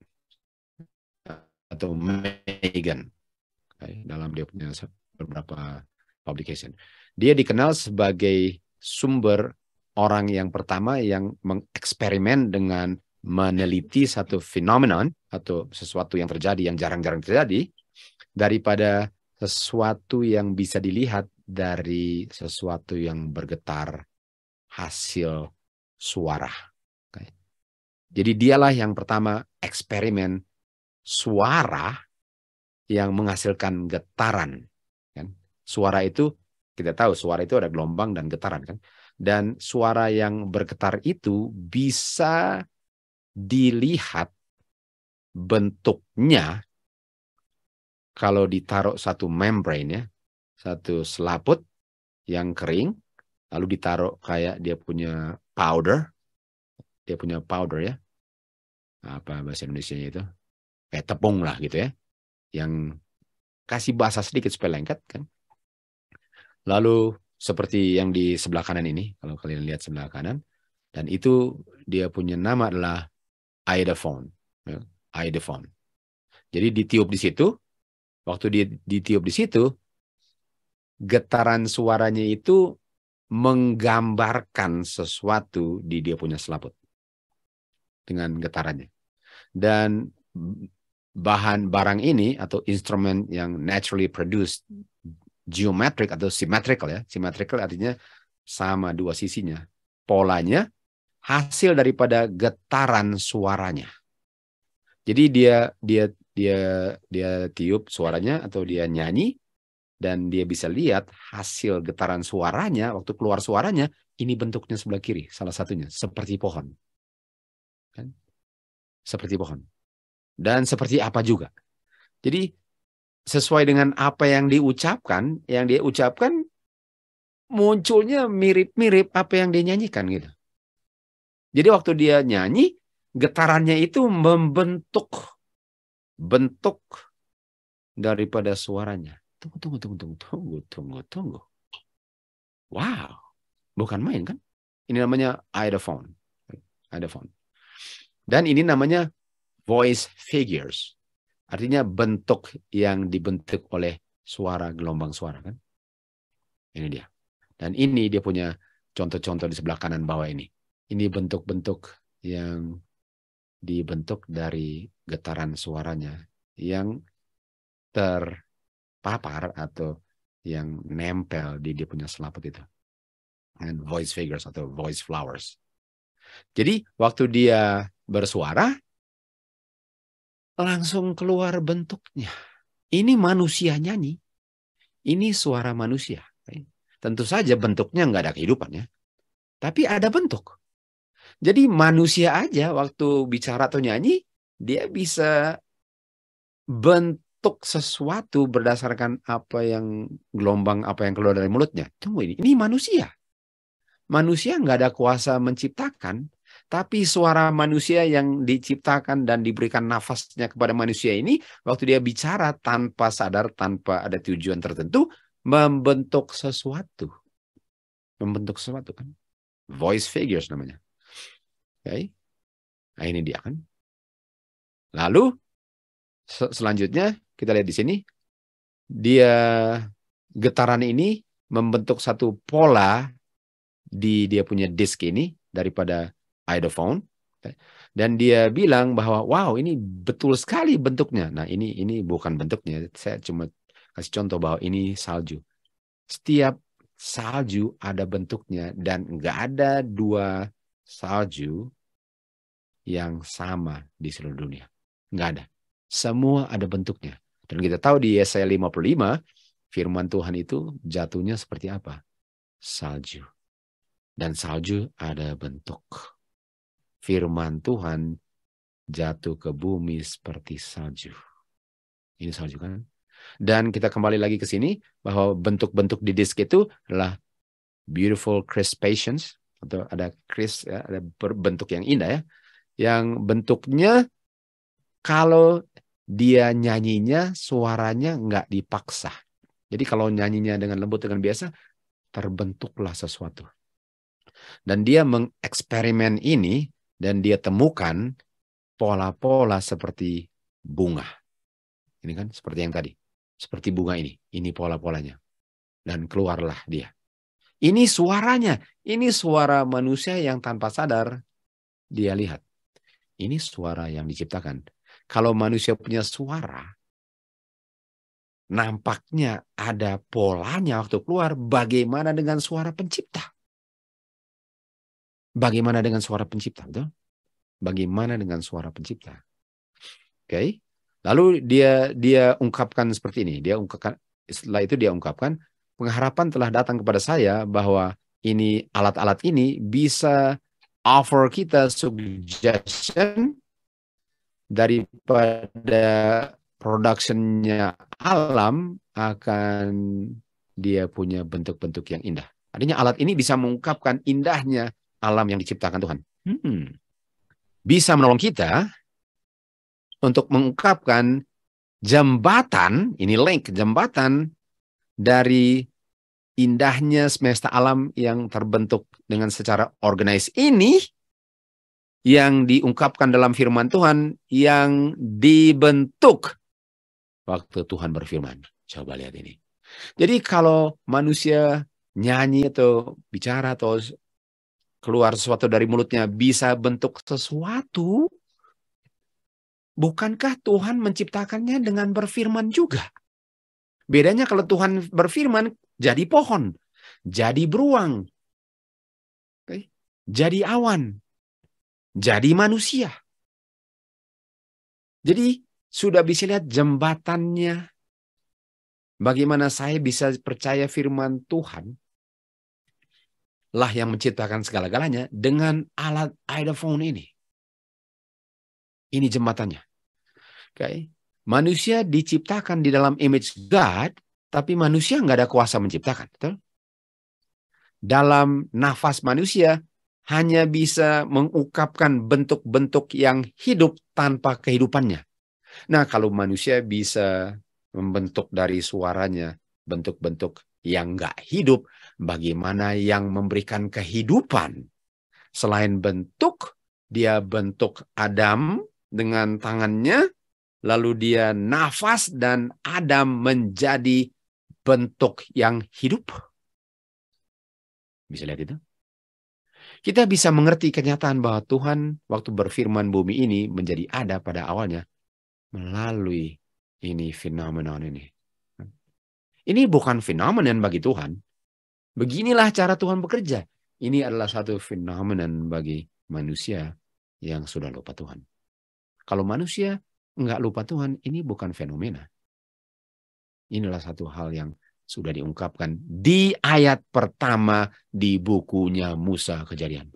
atau Megan. dalam dia punya beberapa publication. Dia dikenal sebagai sumber orang yang pertama yang mengeksperimen dengan meneliti satu phenomenon atau sesuatu yang terjadi yang jarang-jarang terjadi daripada sesuatu yang bisa dilihat dari sesuatu yang bergetar hasil suara. Jadi dialah yang pertama eksperimen suara yang menghasilkan getaran. Kan? Suara itu, kita tahu suara itu ada gelombang dan getaran. Kan? Dan suara yang bergetar itu bisa dilihat bentuknya kalau ditaruh satu membrane, ya, satu selaput yang kering, lalu ditaruh kayak dia punya powder ya, apa bahasa Indonesianya itu, kayak tepung lah gitu ya, yang kasih basah sedikit supaya lengket kan. Lalu seperti yang di sebelah kanan ini, kalau kalian lihat sebelah kanan, dan itu dia punya nama adalah iodophone, ya, iodophone. Jadi ditiup di situ, waktu ditiup di situ, getaran suaranya itu menggambarkan sesuatu di dia punya selaput dengan getarannya. Dan barang ini atau instrumen yang naturally produced geometric atau symmetrical ya. Symmetrical artinya sama dua sisinya. Polanya hasil daripada getaran suaranya. Jadi dia tiup suaranya atau dia nyanyi dan dia bisa lihat hasil getaran suaranya waktu keluar suaranya, ini bentuknya sebelah kiri salah satunya seperti pohon. Kan? Seperti pohon. Dan seperti apa juga. Jadi sesuai dengan apa yang dia ucapkan munculnya mirip-mirip apa yang dia nyanyikan gitu. Jadi waktu dia nyanyi, getarannya itu membentuk bentuk daripada suaranya. Tunggu. Wow, bukan main kan? Ini namanya iodophone. Dan ini namanya voice figures. Artinya bentuk yang dibentuk oleh suara, gelombang suara kan. Ini dia. Dan ini dia punya contoh-contoh di sebelah kanan bawah ini. Ini bentuk-bentuk yang dibentuk dari getaran suaranya yang terpapar atau yang nempel di dia punya selaput itu. And voice figures atau voice flowers. Jadi waktu dia bersuara, langsung keluar bentuknya. Ini manusia nyanyi. Ini suara manusia. Tentu saja bentuknya nggak ada kehidupannya. Tapi ada bentuk. Jadi manusia aja waktu bicara atau nyanyi, dia bisa bentuk sesuatu berdasarkan apa yang gelombang apa yang keluar dari mulutnya. Tunggu ini manusia. Manusia nggak ada kuasa menciptakan, tapi suara manusia yang diciptakan dan diberikan nafasnya kepada manusia ini, waktu dia bicara tanpa sadar, tanpa ada tujuan tertentu, membentuk sesuatu. Membentuk sesuatu kan. Voice figures namanya. Okay. Nah ini dia kan. Lalu selanjutnya kita lihat di sini, dia getaran ini membentuk satu pola di dia punya disk ini daripada iodophone, dan dia bilang bahwa wow ini betul sekali bentuknya. Nah ini bukan bentuknya, saya cuma kasih contoh bahwa ini salju. Setiap salju ada bentuknya dan nggak ada dua salju yang sama di seluruh dunia. Nggak ada. Semua ada bentuknya. Dan kita tahu di Yesaya 55, firman Tuhan itu jatuhnya seperti apa? Salju. Dan salju ada bentuk. Firman Tuhan jatuh ke bumi seperti salju. Ini salju kan? Dan kita kembali lagi ke sini, bahwa bentuk-bentuk di disk itu adalah beautiful crispations, atau ada crisp, ya, ada bentuk yang indah ya, yang bentuknya kalau dia nyanyinya suaranya nggak dipaksa. Jadi kalau nyanyinya dengan lembut dengan biasa, terbentuklah sesuatu. Dan dia mengeksperimen ini dan dia temukan pola-pola seperti bunga. Ini kan seperti yang tadi. Seperti bunga ini pola-polanya. Dan keluarlah dia. Ini suaranya, ini suara manusia yang tanpa sadar dia lihat. Ini suara yang diciptakan. Kalau manusia punya suara, nampaknya ada polanya waktu keluar. Bagaimana dengan suara pencipta? Bagaimana dengan suara pencipta? Betul? Bagaimana dengan suara pencipta? Oke. Lalu dia ungkapkan seperti ini. Setelah itu dia ungkapkan, pengharapan telah datang kepada saya bahwa ini alat-alat ini bisa offer kita suggestion daripada production-nya alam akan dia punya bentuk-bentuk yang indah. Artinya alat ini bisa mengungkapkan indahnya alam yang diciptakan Tuhan. Bisa menolong kita untuk mengungkapkan jembatan, ini link jembatan dari indahnya semesta alam yang terbentuk dengan secara organized ini, yang diungkapkan dalam firman Tuhan, yang dibentuk waktu Tuhan berfirman. Coba lihat ini. Jadi kalau manusia nyanyi atau bicara atau keluar sesuatu dari mulutnya bisa bentuk sesuatu, bukankah Tuhan menciptakannya dengan berfirman juga? Bedanya kalau Tuhan berfirman, jadi pohon, jadi beruang, jadi awan, jadi manusia. Jadi sudah bisa lihat jembatannya. Bagaimana saya bisa percaya firman Tuhan lah yang menciptakan segala-galanya dengan alat iPhone ini. Ini jembatannya. Oke. Manusia diciptakan di dalam image God, tapi manusia nggak ada kuasa menciptakan. Betul? Dalam nafas manusia hanya bisa mengungkapkan bentuk-bentuk yang hidup tanpa kehidupannya. Nah, kalau manusia bisa membentuk dari suaranya bentuk-bentuk yang nggak hidup, bagaimana yang memberikan kehidupan? Selain bentuk, dia bentuk Adam dengan tangannya, lalu dia nafas dan Adam menjadi bentuk yang hidup. Bisa lihat itu? Kita bisa mengerti kenyataan bahwa Tuhan waktu berfirman bumi ini menjadi ada pada awalnya melalui ini fenomenon ini. Ini bukan fenomenon bagi Tuhan. Beginilah cara Tuhan bekerja. Ini adalah satu fenomenon bagi manusia yang sudah lupa Tuhan. Kalau manusia nggak lupa Tuhan, ini bukan fenomena. Inilah satu hal yang sudah diungkapkan di ayat pertama di bukunya Musa Kejadian.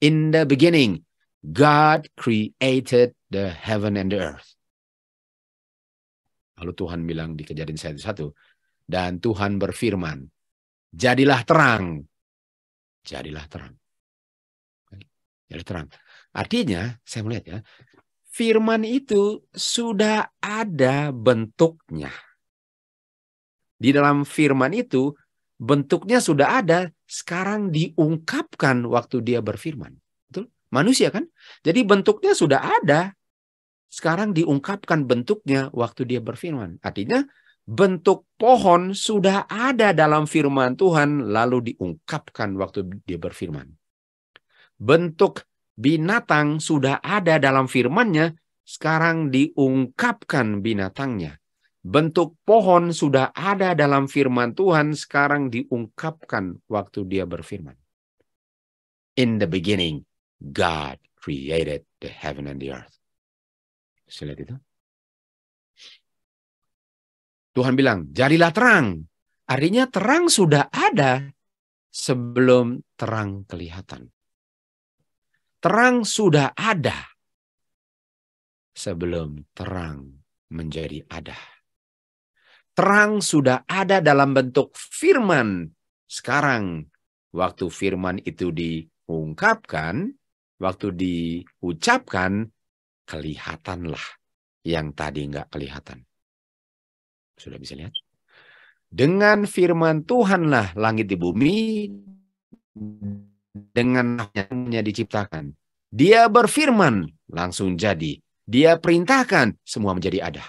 In the beginning, God created the heaven and the earth. Lalu Tuhan bilang di Kejadian 1:1, dan Tuhan berfirman, jadilah terang. Jadilah terang. Jadi terang. Artinya, saya melihat ya, firman itu sudah ada bentuknya. Di dalam firman itu, bentuknya sudah ada, sekarang diungkapkan waktu dia berfirman. Betul? Manusia kan? Jadi bentuknya sudah ada, sekarang diungkapkan bentuknya waktu dia berfirman. Artinya, bentuk pohon sudah ada dalam firman Tuhan, lalu diungkapkan waktu dia berfirman. Bentuk binatang sudah ada dalam firman-Nya, sekarang diungkapkan binatangnya. Bentuk pohon sudah ada dalam firman Tuhan, sekarang diungkapkan waktu dia berfirman. In the beginning, God created the heaven and the earth. Saya lihat itu. Tuhan bilang, jadilah terang. Artinya terang sudah ada sebelum terang kelihatan. Terang sudah ada sebelum terang menjadi ada. Terang sudah ada dalam bentuk firman. Sekarang, waktu firman itu diungkapkan, waktu diucapkan, kelihatanlah yang tadi nggak kelihatan. Sudah bisa lihat? Dengan firman Tuhanlah langit di bumi, dengan namanya diciptakan. Dia berfirman, langsung jadi. Dia perintahkan, semua menjadi ada.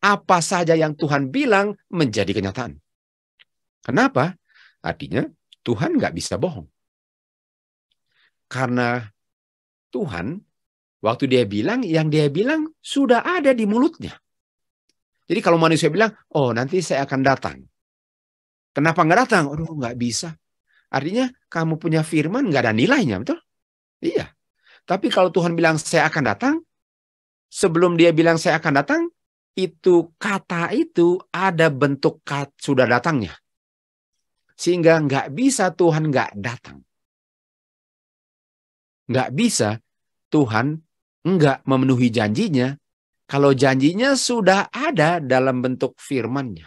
Apa saja yang Tuhan bilang menjadi kenyataan. Kenapa? Artinya Tuhan nggak bisa bohong. Karena Tuhan, waktu dia bilang, yang dia bilang sudah ada di mulutnya. Jadi kalau manusia bilang, oh nanti saya akan datang. Kenapa nggak datang? Aduh, nggak bisa. Artinya kamu punya firman nggak ada nilainya, betul? Iya. Tapi kalau Tuhan bilang saya akan datang, sebelum dia bilang saya akan datang, itu kata itu ada bentuk sudah datangnya. Sehingga nggak bisa Tuhan nggak datang. Nggak bisa Tuhan nggak memenuhi janjinya kalau janjinya sudah ada dalam bentuk firman-Nya.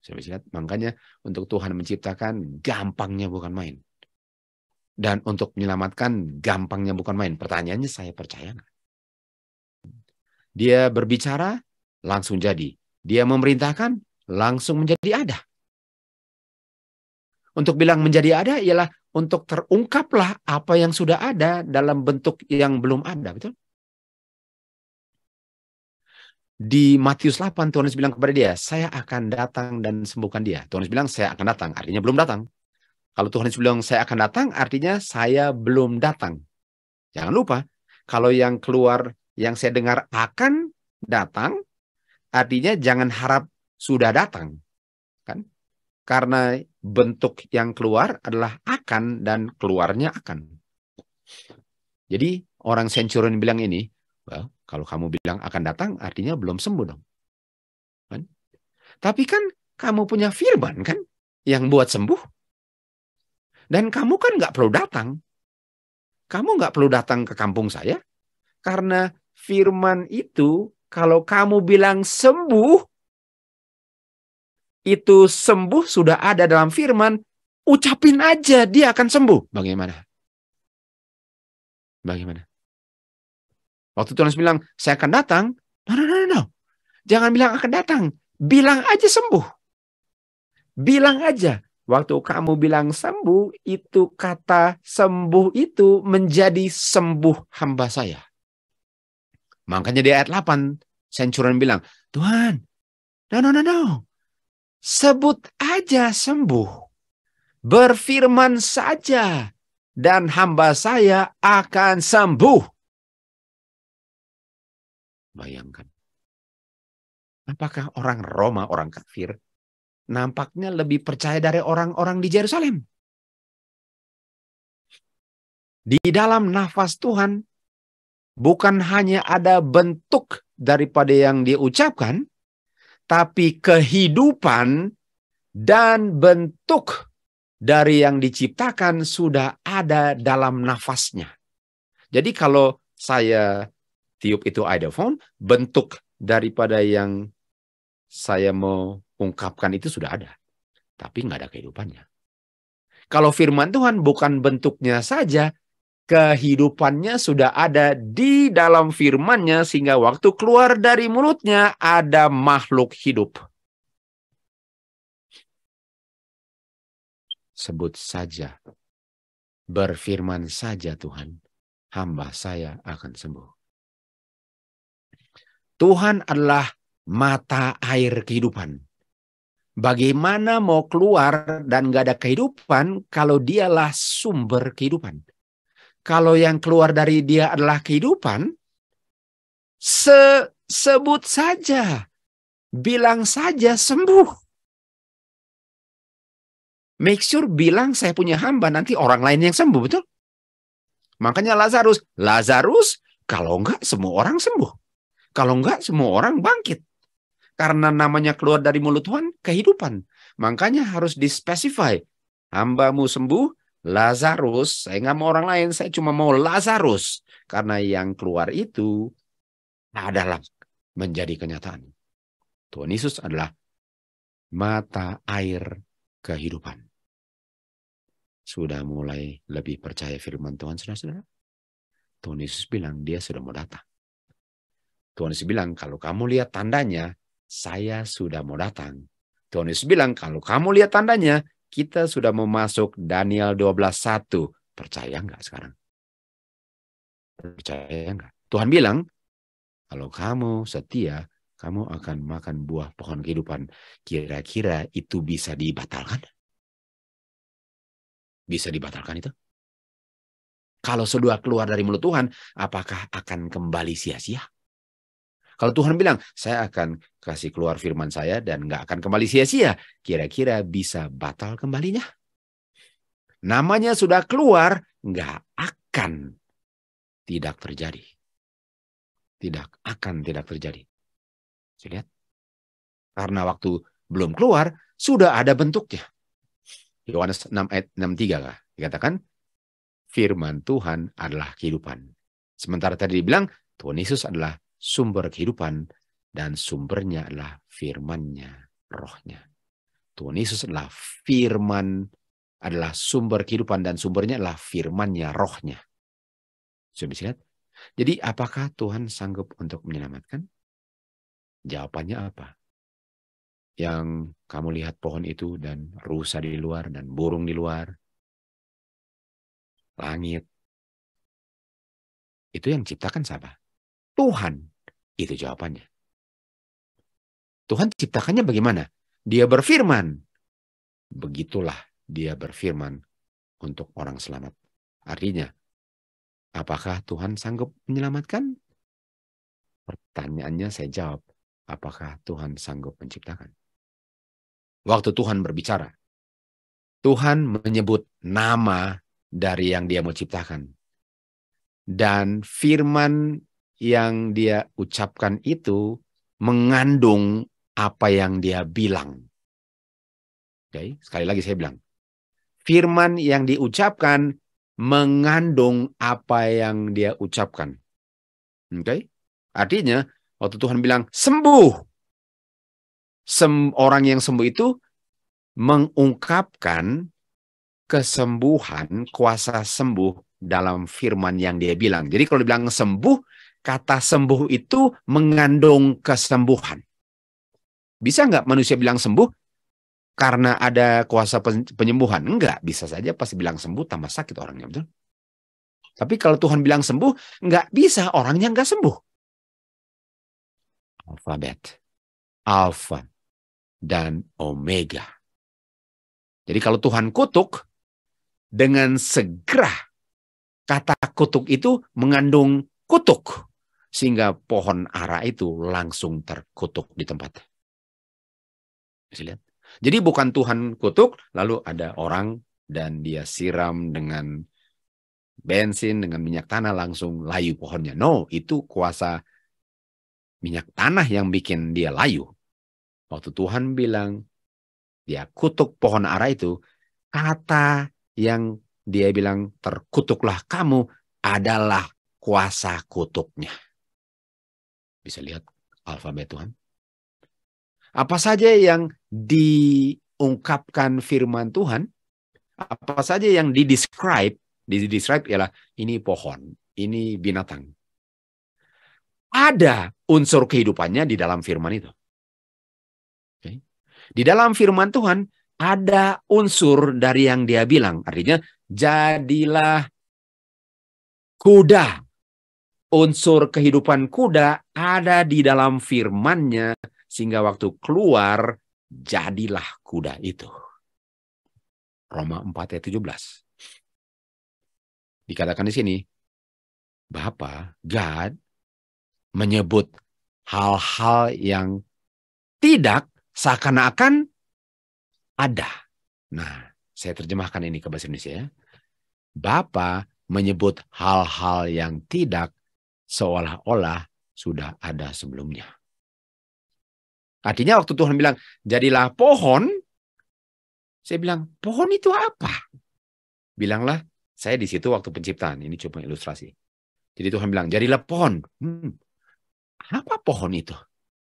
Saya lihat, makanya untuk Tuhan menciptakan gampangnya bukan main. Dan untuk menyelamatkan gampangnya bukan main. Pertanyaannya saya percaya nggak? Dia berbicara langsung jadi. Dia memerintahkan langsung menjadi ada. Untuk bilang menjadi ada ialah untuk terungkaplah apa yang sudah ada dalam bentuk yang belum ada, betul? Di Matius 8, Tuhan Yesus bilang kepada dia, saya akan datang dan sembuhkan dia. Tuhan Yesus bilang, saya akan datang, artinya belum datang. Kalau Tuhan Yesus bilang, saya akan datang, artinya saya belum datang. Jangan lupa, kalau yang keluar, yang saya dengar akan datang, artinya jangan harap sudah datang. Kan? Karena bentuk yang keluar adalah akan dan keluarnya akan. Jadi orang Centurion bilang ini, well, kalau kamu bilang akan datang, artinya belum sembuh dong. Kan? Tapi kan kamu punya firman kan, yang buat sembuh. Dan kamu kan nggak perlu datang. Kamu nggak perlu datang ke kampung saya. Karena firman itu, kalau kamu bilang sembuh, itu sembuh sudah ada dalam firman, ucapin aja dia akan sembuh. Bagaimana? Bagaimana? Waktu Tuhan bilang, saya akan datang. No. Jangan bilang akan datang. Bilang aja sembuh. Bilang aja. Waktu kamu bilang sembuh, itu kata sembuh itu menjadi sembuh hamba saya. Makanya di ayat 8, Centurion bilang, Tuhan, no. Sebut aja sembuh. Berfirman saja. Dan hamba saya akan sembuh. Bayangkan. Apakah orang Roma, orang kafir, nampaknya lebih percaya dari orang-orang di Yerusalem? Di dalam nafas Tuhan, bukan hanya ada bentuk daripada yang diucapkan, tapi kehidupan dan bentuk dari yang diciptakan sudah ada dalam nafasnya. Jadi kalau saya tiup itu idophone, bentuk daripada yang saya mau ungkapkan itu sudah ada. Tapi nggak ada kehidupannya. Kalau firman Tuhan bukan bentuknya saja, kehidupannya sudah ada di dalam firman-Nya sehingga waktu keluar dari mulutnya ada makhluk hidup. Sebut saja, berfirman saja Tuhan, hamba saya akan sembuh. Tuhan adalah mata air kehidupan. Bagaimana mau keluar dan gak ada kehidupan kalau dialah sumber kehidupan? Kalau yang keluar dari dia adalah kehidupan, sebut saja, bilang saja sembuh. Make sure bilang saya punya hamba, nanti orang lain yang sembuh, betul? Makanya Lazarus, kalau enggak semua orang sembuh. Kalau enggak semua orang bangkit. Karena namanya keluar dari mulut Tuhan, kehidupan. Makanya harus dispesify. Hambamu sembuh, Lazarus, saya nggak mau orang lain, saya cuma mau Lazarus. Karena yang keluar itu adalah menjadi kenyataan. Tuhan Yesus adalah mata air kehidupan. Sudah mulai lebih percaya firman Tuhan, saudara-saudara? Tuhan Yesus bilang dia sudah mau datang. Tuhan Yesus bilang kalau kamu lihat tandanya, saya sudah mau datang. Tuhan Yesus bilang kalau kamu lihat tandanya, kita sudah mau masuk Daniel 12:1. Percaya nggak sekarang? Percaya nggak? Tuhan bilang, kalau kamu setia, kamu akan makan buah pohon kehidupan. Kira-kira itu bisa dibatalkan? Bisa dibatalkan itu? Kalau sudah keluar dari mulut Tuhan, apakah akan kembali sia-sia? Kalau Tuhan bilang, saya akan kasih keluar firman saya dan nggak akan kembali sia-sia, kira-kira bisa batal kembalinya? Namanya sudah keluar, nggak akan tidak terjadi. Tidak akan tidak terjadi. Saya lihat. Karena waktu belum keluar, sudah ada bentuknya. Yohanes 6 ayat 63 kah? Dikatakan, firman Tuhan adalah kehidupan. Sementara tadi dibilang, Tuhan Yesus adalah sumber kehidupan dan sumbernya adalah firman-Nya, rohnya. Tuhan Yesus adalah firman, adalah sumber kehidupan dan sumbernya adalah firman-Nya, rohnya. Sudah bisa lihat? Jadi apakah Tuhan sanggup untuk menyelamatkan? Jawabannya apa? Yang kamu lihat pohon itu dan rusa di luar dan burung di luar, langit, itu yang ciptakan siapa? Tuhan. Itu jawabannya. Tuhan ciptakannya bagaimana? Dia berfirman. Begitulah dia berfirman untuk orang selamat. Artinya, apakah Tuhan sanggup menyelamatkan? Pertanyaannya saya jawab, apakah Tuhan sanggup menciptakan? Waktu Tuhan berbicara, Tuhan menyebut nama dari yang dia mau ciptakan. Dan firman yang dia ucapkan itu mengandung apa yang dia bilang. Oke, sekali lagi saya bilang, firman yang diucapkan mengandung apa yang dia ucapkan. Oke, artinya waktu Tuhan bilang sembuh, orang yang sembuh itu mengungkapkan kesembuhan, kuasa sembuh dalam firman yang dia bilang. Jadi kalau dibilang sembuh, kata sembuh itu mengandung kesembuhan. Bisa nggak manusia bilang sembuh karena ada kuasa penyembuhan? Enggak, bisa saja pasti bilang sembuh tambah sakit orangnya, betul? Tapi kalau Tuhan bilang sembuh, nggak bisa orangnya nggak sembuh. Alfabet, alfa, dan omega. Jadi kalau Tuhan kutuk, dengan segera kata kutuk itu mengandung kutuk. Sehingga pohon ara itu langsung terkutuk di tempat. Bisa lihat? Jadi bukan Tuhan kutuk, lalu ada orang dan dia siram dengan bensin, dengan minyak tanah langsung layu pohonnya. No, itu kuasa minyak tanah yang bikin dia layu. Waktu Tuhan bilang, dia kutuk pohon ara itu, kata yang dia bilang terkutuklah kamu adalah kuasa kutuknya. Bisa lihat alfabet Tuhan. Apa saja yang diungkapkan firman Tuhan, apa saja yang didescribe ialah ini pohon, ini binatang. Ada unsur kehidupannya di dalam firman itu. Okay. Di dalam firman Tuhan ada unsur dari yang dia bilang. Artinya, jadilah kuda. Unsur kehidupan kuda ada di dalam firman-Nya, sehingga waktu keluar, jadilah kuda itu. Roma 4 ayat 17. Dikatakan di sini, Bapa, God, menyebut hal-hal yang tidak seakan-akan ada. Nah, saya terjemahkan ini ke bahasa Indonesia ya. Bapa menyebut hal-hal yang tidak seolah-olah sudah ada sebelumnya. Artinya waktu Tuhan bilang, jadilah pohon, saya bilang, pohon itu apa? Bilanglah, saya di situ waktu penciptaan, ini cuma ilustrasi. Jadi Tuhan bilang, jadilah pohon. Apa pohon itu?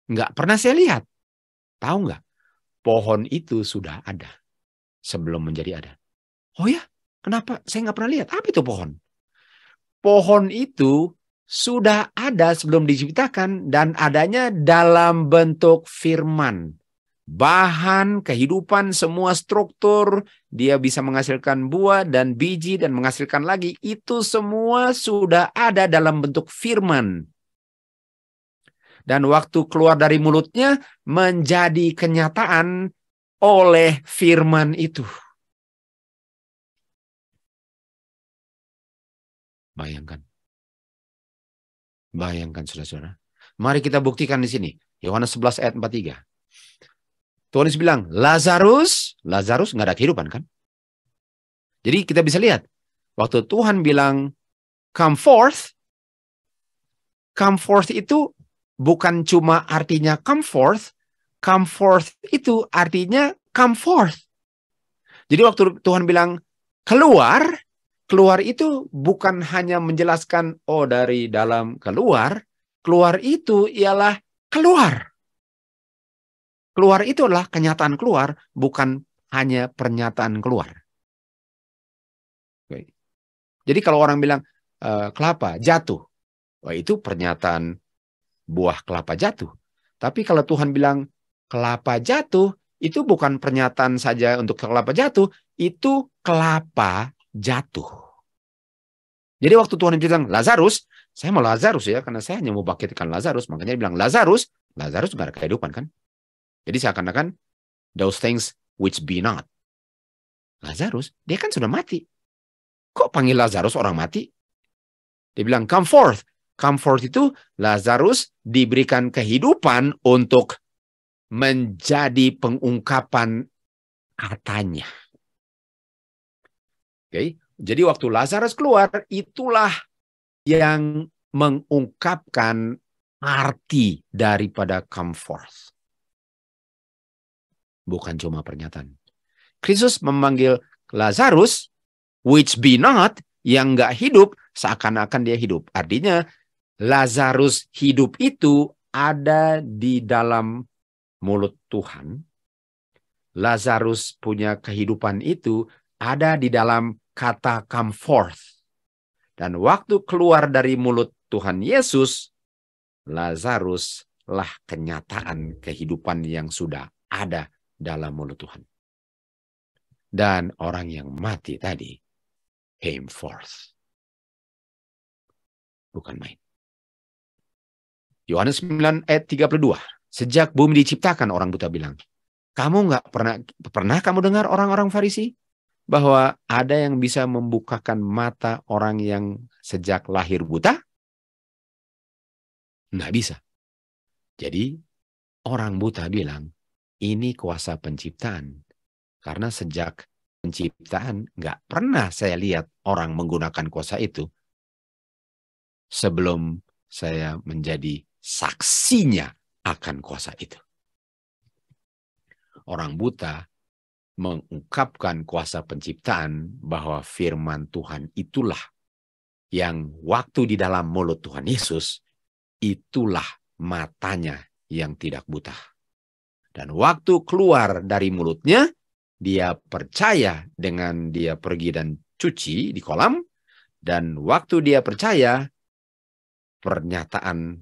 Nggak pernah saya lihat. Tahu nggak? Pohon itu sudah ada sebelum menjadi ada. Oh ya? Kenapa? Saya nggak pernah lihat. Apa itu pohon? Pohon itu sudah ada sebelum diciptakan dan adanya dalam bentuk firman. Bahan, kehidupan, semua struktur, dia bisa menghasilkan buah dan biji dan menghasilkan lagi. Itu semua sudah ada dalam bentuk firman. Dan waktu keluar dari mulutnya menjadi kenyataan oleh firman itu. Bayangkan. Bayangkan saudara-saudara. Mari kita buktikan di sini. Yohanes 11 ayat 43. Tuhan Yesus bilang, Lazarus nggak ada kehidupan kan? Jadi kita bisa lihat. Waktu Tuhan bilang, come forth itu bukan cuma artinya come forth itu artinya come forth. Jadi waktu Tuhan bilang keluar itu bukan hanya menjelaskan dari dalam keluar itu ialah keluar. Keluar itu adalah kenyataan keluar, bukan hanya pernyataan keluar. Oke. Jadi kalau orang bilang kelapa jatuh, itu pernyataan buah kelapa jatuh. Tapi kalau Tuhan bilang kelapa jatuh, itu bukan pernyataan saja untuk kelapa jatuh, itu kelapa jatuh. Jadi waktu Tuhan bilang Lazarus, saya mau Lazarus ya, karena saya hanya mau bangkitkan Lazarus, makanya dia bilang Lazarus nggak ada kehidupan kan? Jadi seakan-akan those things which be not. Lazarus, dia kan sudah mati. Kok panggil Lazarus orang mati? Dia bilang come forth. Come forth itu Lazarus diberikan kehidupan untuk menjadi pengungkapan katanya. Oke, jadi waktu Lazarus keluar, itulah yang mengungkapkan arti daripada come forth. Bukan cuma pernyataan. Kristus memanggil Lazarus, which be not, yang nggak hidup, seakan-akan dia hidup. Artinya, Lazarus hidup itu ada di dalam mulut Tuhan. Lazarus punya kehidupan itu ada di dalam kata come forth. Dan waktu keluar dari mulut Tuhan Yesus, Lazarus lah kenyataan kehidupan yang sudah ada dalam mulut Tuhan. Dan orang yang mati tadi came forth. Bukan main. Yohanes 9 ayat 32. Sejak bumi diciptakan, orang buta bilang, kamu nggak pernah kamu dengar orang-orang Farisi bahwa ada yang bisa membukakan mata orang yang sejak lahir buta? Nggak bisa. Jadi orang buta bilang, ini kuasa penciptaan. Karena sejak penciptaan nggak pernah saya lihat orang menggunakan kuasa itu sebelum saya menjadi saksinya akan kuasa itu. Orang buta mengungkapkan kuasa penciptaan bahwa firman Tuhan itulah yang waktu di dalam mulut Tuhan Yesus, itulah matanya yang tidak buta. Dan waktu keluar dari mulutnya, dia percaya dengan dia pergi dan cuci di kolam, dan waktu dia percaya, pernyataan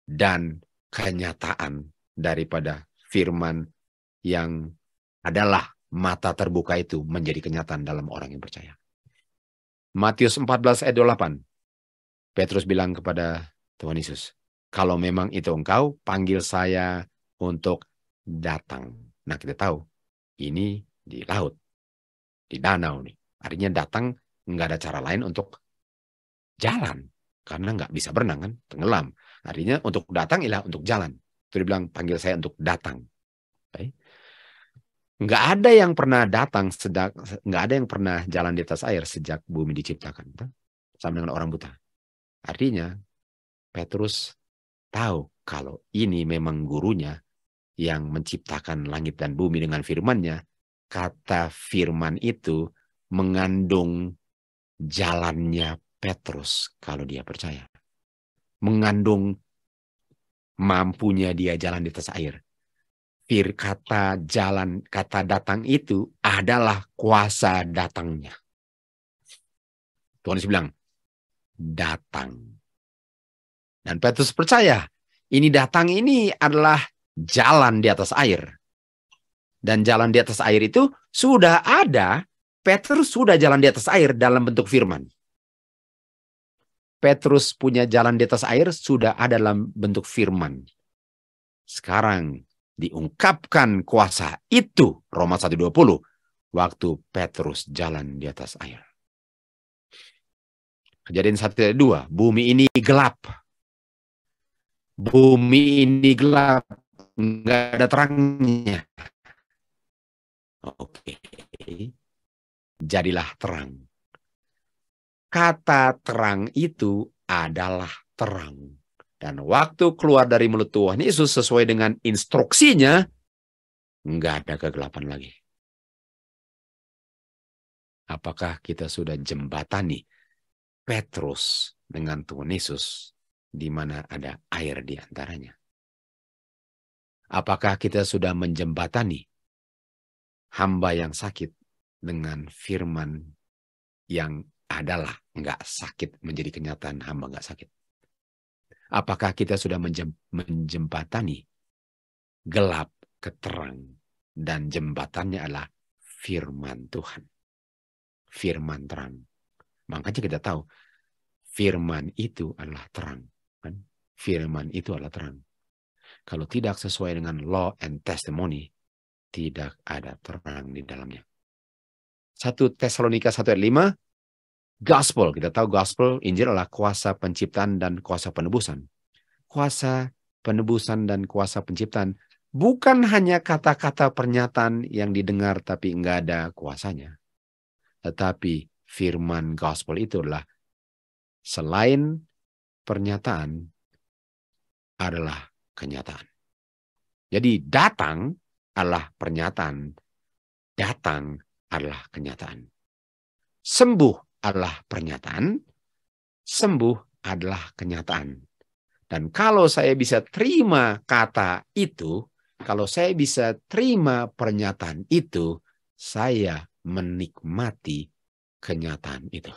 dan kenyataan daripada firman yang adalah mata terbuka itu menjadi kenyataan dalam orang yang percaya. Matius 14 ayat 28. Petrus bilang kepada Tuhan Yesus, kalau memang itu engkau, panggil saya untuk datang. Nah, kita tahu ini di laut, di danau nih. Artinya datang nggak ada cara lain untuk jalan. Karena nggak bisa berenang kan, tenggelam. Artinya untuk datang ialah untuk jalan. Itu dibilang panggil saya untuk datang. Okay. Nggak ada yang pernah datang, nggak ada yang pernah jalan di atas air sejak bumi diciptakan. Sama dengan orang buta. Artinya Petrus tahu kalau ini memang gurunya yang menciptakan langit dan bumi dengan firman-Nya. Kata firman itu mengandung jalannya Petrus kalau dia percaya. Mengandung mampunya dia jalan di atas air. Kata jalan, kata datang itu adalah kuasa datangnya. Tuhan Yesus bilang, datang. Dan Petrus percaya, ini datang ini adalah jalan di atas air. Dan jalan di atas air itu sudah ada, Petrus sudah jalan di atas air dalam bentuk firman. Petrus punya jalan di atas air sudah ada dalam bentuk firman. Sekarang diungkapkan kuasa itu, Roma 1:20, waktu Petrus jalan di atas air. Kejadian 1:2, bumi ini gelap. Bumi ini gelap, nggak ada terangnya. Oke, jadilah terang. Kata terang itu adalah terang. Dan waktu keluar dari mulut Tuhan Yesus sesuai dengan instruksinya, nggak ada kegelapan lagi. Apakah kita sudah jembatani Petrus dengan Tuhan Yesus, di mana ada air di antaranya? Apakah kita sudah menjembatani hamba yang sakit dengan firman yang adalah nggak sakit menjadi kenyataan hamba nggak sakit? Apakah kita sudah menjembatani gelap ke terang, dan jembatannya adalah firman Tuhan, firman terang. Makanya kita tahu firman itu adalah terang, kan? Firman itu adalah terang. Kalau tidak sesuai dengan law and testimony, tidak ada terang di dalamnya. 1 Tesalonika 1:5, gospel. Kita tahu gospel, Injil adalah kuasa penciptaan dan kuasa penebusan. Kuasa penebusan dan kuasa penciptaan bukan hanya kata-kata pernyataan yang didengar tapi enggak ada kuasanya. Tetapi firman gospel itu adalah selain pernyataan adalah kenyataan. Jadi datang adalah pernyataan, datang adalah kenyataan. Sembuh adalah pernyataan, sembuh adalah kenyataan. Dan kalau saya bisa terima kata itu, kalau saya bisa terima pernyataan itu, saya menikmati kenyataan itu.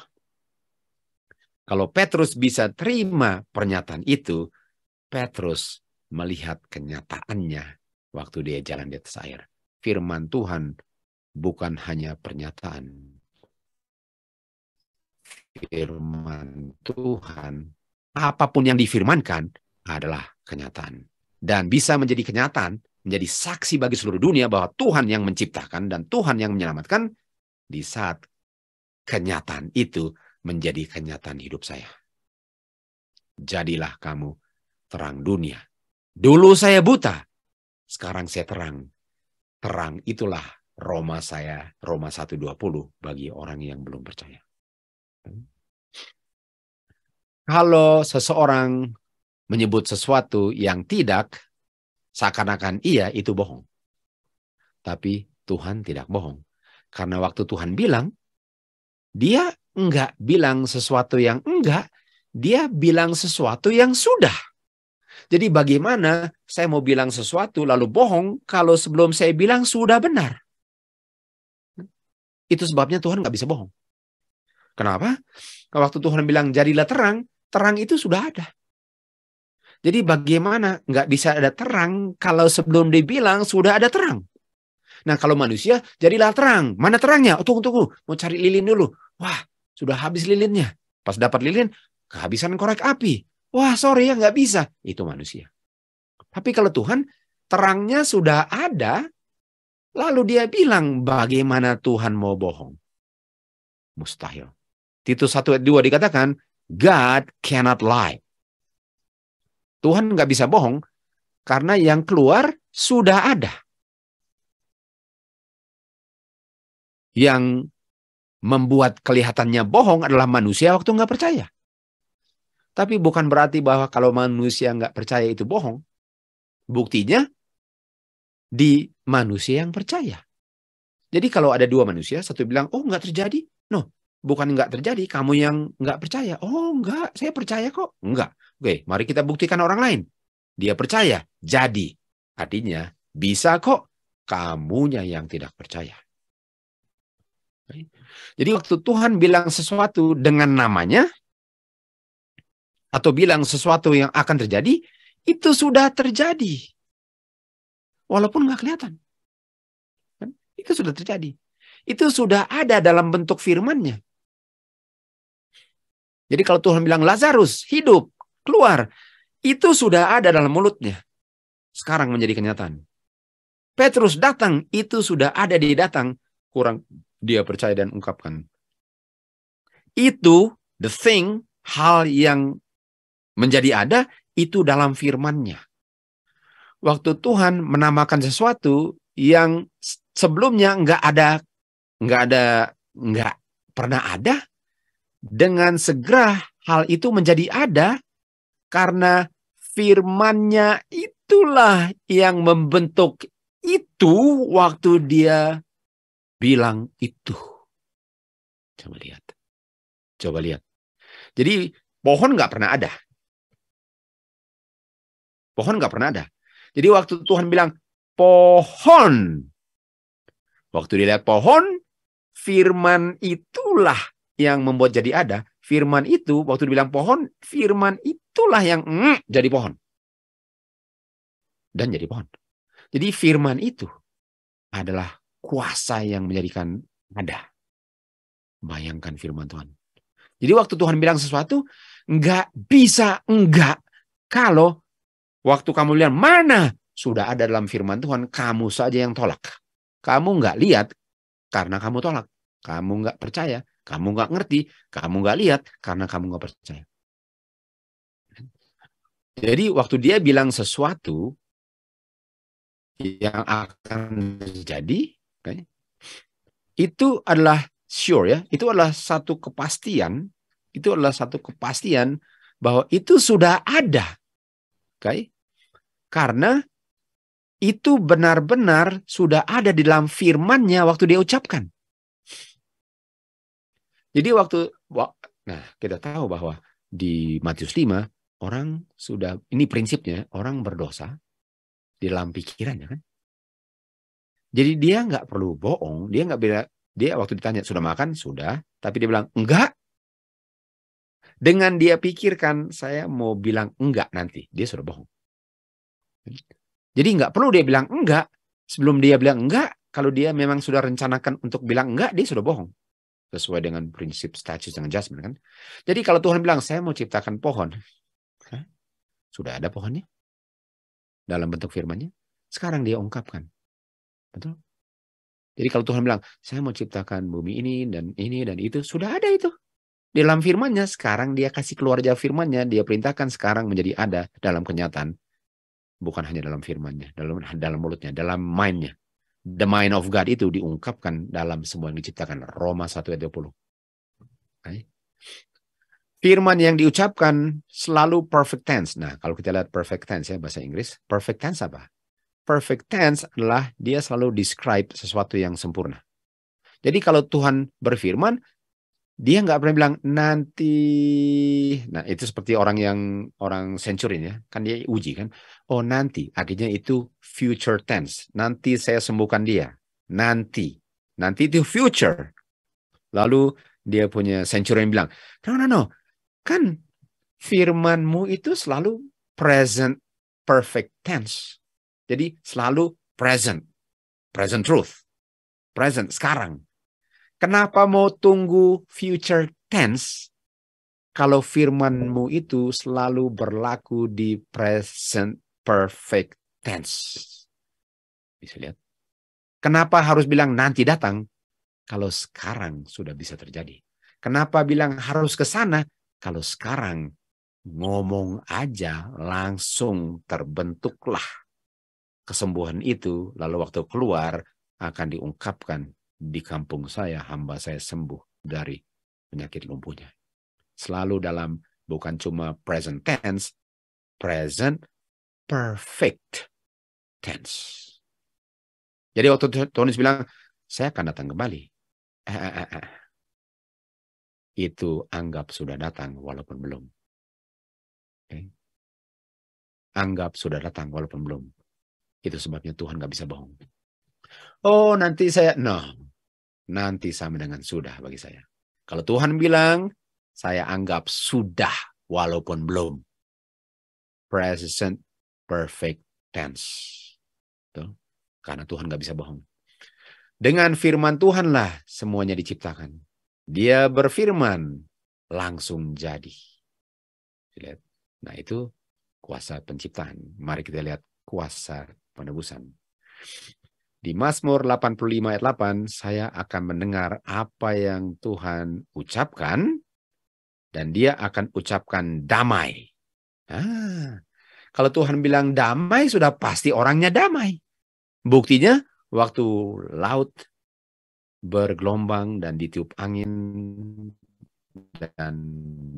Kalau Petrus bisa terima pernyataan itu, Petrus melihat kenyataannya waktu dia jalan di atas air. Firman Tuhan bukan hanya pernyataan. Firman Tuhan, apapun yang difirmankan adalah kenyataan. Dan bisa menjadi kenyataan, menjadi saksi bagi seluruh dunia bahwa Tuhan yang menciptakan dan Tuhan yang menyelamatkan, di saat kenyataan itu menjadi kenyataan hidup saya. Jadilah kamu terang dunia. Dulu saya buta, sekarang saya terang. Terang itulah Roma 1:20 bagi orang yang belum percaya. Kalau seseorang menyebut sesuatu yang tidak, seakan-akan iya itu bohong. Tapi Tuhan tidak bohong. Karena waktu Tuhan bilang, dia enggak bilang sesuatu yang enggak, dia bilang sesuatu yang sudah. Jadi bagaimana saya mau bilang sesuatu lalu bohong kalau sebelum saya bilang sudah benar? Itu sebabnya Tuhan nggak bisa bohong. Kenapa? Waktu Tuhan bilang jadilah terang, terang itu sudah ada. Jadi bagaimana nggak bisa ada terang kalau sebelum dibilang sudah ada terang? Nah kalau manusia jadilah terang. Mana terangnya? Oh, tunggu. Mau cari lilin dulu. Wah, sudah habis lilinnya. Pas dapat lilin, kehabisan korek api. Wah, sorry ya, nggak bisa. Itu manusia. Tapi kalau Tuhan, terangnya sudah ada, lalu dia bilang, bagaimana Tuhan mau bohong? Mustahil. Titus 1:2 dikatakan, God cannot lie. Tuhan nggak bisa bohong, karena yang keluar sudah ada. Yang membuat kelihatannya bohong adalah manusia waktu nggak percaya. Tapi bukan berarti bahwa kalau manusia nggak percaya itu bohong. Buktinya di manusia yang percaya. Jadi kalau ada dua manusia, satu bilang, oh nggak terjadi. No, bukan nggak terjadi, kamu yang nggak percaya. Oh nggak, saya percaya kok. Enggak. Oke, mari kita buktikan orang lain. Dia percaya, jadi. Artinya, bisa kok kamunya yang tidak percaya. Jadi waktu Tuhan bilang sesuatu dengan namanya, atau bilang sesuatu yang akan terjadi, itu sudah terjadi. Walaupun nggak kelihatan. Itu sudah terjadi. Itu sudah ada dalam bentuk firman-Nya. Jadi kalau Tuhan bilang Lazarus hidup, keluar, itu sudah ada dalam mulutnya. Sekarang menjadi kenyataan. Petrus datang, itu sudah ada di datang. Kurang dia percaya dan ungkapkan. Itu the thing, hal yang menjadi ada, itu dalam firman-Nya. Waktu Tuhan menamakan sesuatu yang sebelumnya nggak pernah ada, dengan segera hal itu menjadi ada karena firman-Nya itulah yang membentuk itu waktu dia bilang itu. Coba lihat. Jadi pohon nggak pernah ada. Jadi waktu Tuhan bilang pohon, waktu dilihat pohon, firman itulah yang membuat jadi ada. Firman itu, waktu dibilang pohon, firman itulah yang jadi pohon. Dan jadi pohon. Jadi firman itu adalah kuasa yang menjadikan ada. Bayangkan firman Tuhan. Jadi waktu Tuhan bilang sesuatu, nggak bisa enggak. Kalau waktu kamu lihat mana sudah ada dalam firman Tuhan, kamu saja yang tolak. Kamu nggak lihat karena kamu tolak. Kamu nggak percaya, kamu nggak ngerti, kamu nggak lihat karena kamu nggak percaya. Jadi waktu dia bilang sesuatu yang akan terjadi, itu adalah sure ya, itu adalah satu kepastian, bahwa itu sudah ada, karena itu benar-benar sudah ada di dalam firman-Nya waktu dia ucapkan. Jadi nah kita tahu bahwa di Matius 5 orang sudah, ini prinsipnya, orang berdosa di dalam pikirannya kan. Jadi dia nggak perlu bohong, dia nggak beda. Dia waktu ditanya sudah makan, sudah, tapi dia bilang enggak. Dengan dia pikirkan saya mau bilang enggak nanti, dia sudah bohong. Jadi nggak perlu dia bilang enggak. Sebelum dia bilang enggak, kalau dia memang sudah rencanakan untuk bilang enggak, dia sudah bohong. Sesuai dengan prinsip status and adjustment kan. Jadi kalau Tuhan bilang saya mau ciptakan pohon, sudah ada pohonnya dalam bentuk firman-Nya. Sekarang dia ungkapkan. Betul? Jadi kalau Tuhan bilang saya mau ciptakan bumi ini dan itu, sudah ada itu. Di dalam firman-Nya, sekarang dia kasih keluar aja firman-Nya, dia perintahkan sekarang menjadi ada dalam kenyataan. Bukan hanya dalam firman-Nya, dalam mulutnya, dalam mind-nya. The mind of God itu diungkapkan dalam semua yang diciptakan. Roma 1 ayat 20. Firman yang diucapkan selalu perfect tense. Nah, kalau kita lihat perfect tense ya, bahasa Inggris. Perfect tense apa? Perfect tense adalah dia selalu describe sesuatu yang sempurna. Jadi kalau Tuhan berfirman, dia nggak pernah bilang nanti. Nah, itu seperti orang centurion ya. Kan dia uji kan. Oh nanti, akhirnya itu future tense. Nanti saya sembuhkan dia. Nanti itu future. Lalu dia punya centurion bilang, no. Kan firman-Mu itu selalu present perfect tense. Jadi selalu present truth. Present, sekarang. Kenapa mau tunggu future tense kalau firman-Mu itu selalu berlaku di present perfect tense? Bisa lihat. Kenapa harus bilang nanti datang kalau sekarang sudah bisa terjadi? Kenapa bilang harus ke sana kalau sekarang ngomong aja langsung terbentuklah kesembuhan itu, lalu waktu keluar akan diungkapkan di kampung saya, hamba saya sembuh dari penyakit lumpuhnya. Selalu dalam bukan cuma present tense, present perfect tense. Jadi waktu Tuhan bilang, saya akan datang kembali. Itu anggap sudah datang walaupun belum. Okay. Anggap sudah datang walaupun belum. Itu sebabnya Tuhan gak bisa bohong. Oh nanti saya, no. Nanti sama dengan sudah bagi saya. Kalau Tuhan bilang, saya anggap sudah walaupun belum. Present perfect tense. Tuh. Karena Tuhan gak bisa bohong. Dengan firman Tuhanlah semuanya diciptakan. Dia berfirman, langsung jadi. Lihat. Nah, itu kuasa penciptaan. Mari kita lihat kuasa penebusan. Di Mazmur 85 ayat 8, saya akan mendengar apa yang Tuhan ucapkan, dan dia akan ucapkan damai. Kalau Tuhan bilang damai, sudah pasti orangnya damai. Buktinya, waktu laut bergelombang dan ditiup angin, dan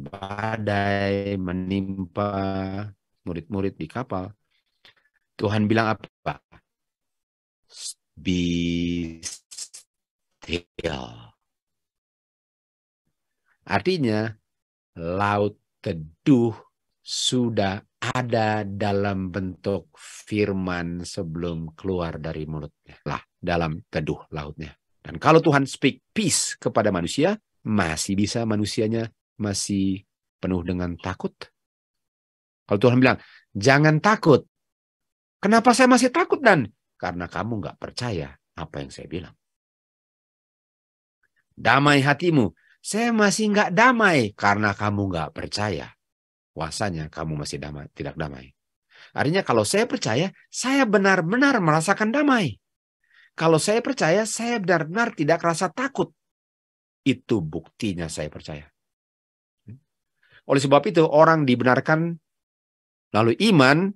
badai menimpa murid-murid di kapal, Tuhan bilang apa? Be still. Artinya, laut teduh sudah ada dalam bentuk firman sebelum keluar dari mulutnya. Lah, dalam teduh lautnya. Dan kalau Tuhan speak peace kepada manusia, masih bisa manusianya masih penuh dengan takut? Kalau Tuhan bilang, jangan takut. Kenapa saya masih takut, Dan? Karena kamu nggak percaya apa yang saya bilang. Damai hatimu. Saya masih nggak damai karena kamu nggak percaya. Kuasanya kamu masih damai, tidak damai. Artinya kalau saya percaya, saya benar-benar merasakan damai. Kalau saya percaya, saya benar-benar tidak rasa takut. Itu buktinya saya percaya. Oleh sebab itu, orang dibenarkan, lalu iman,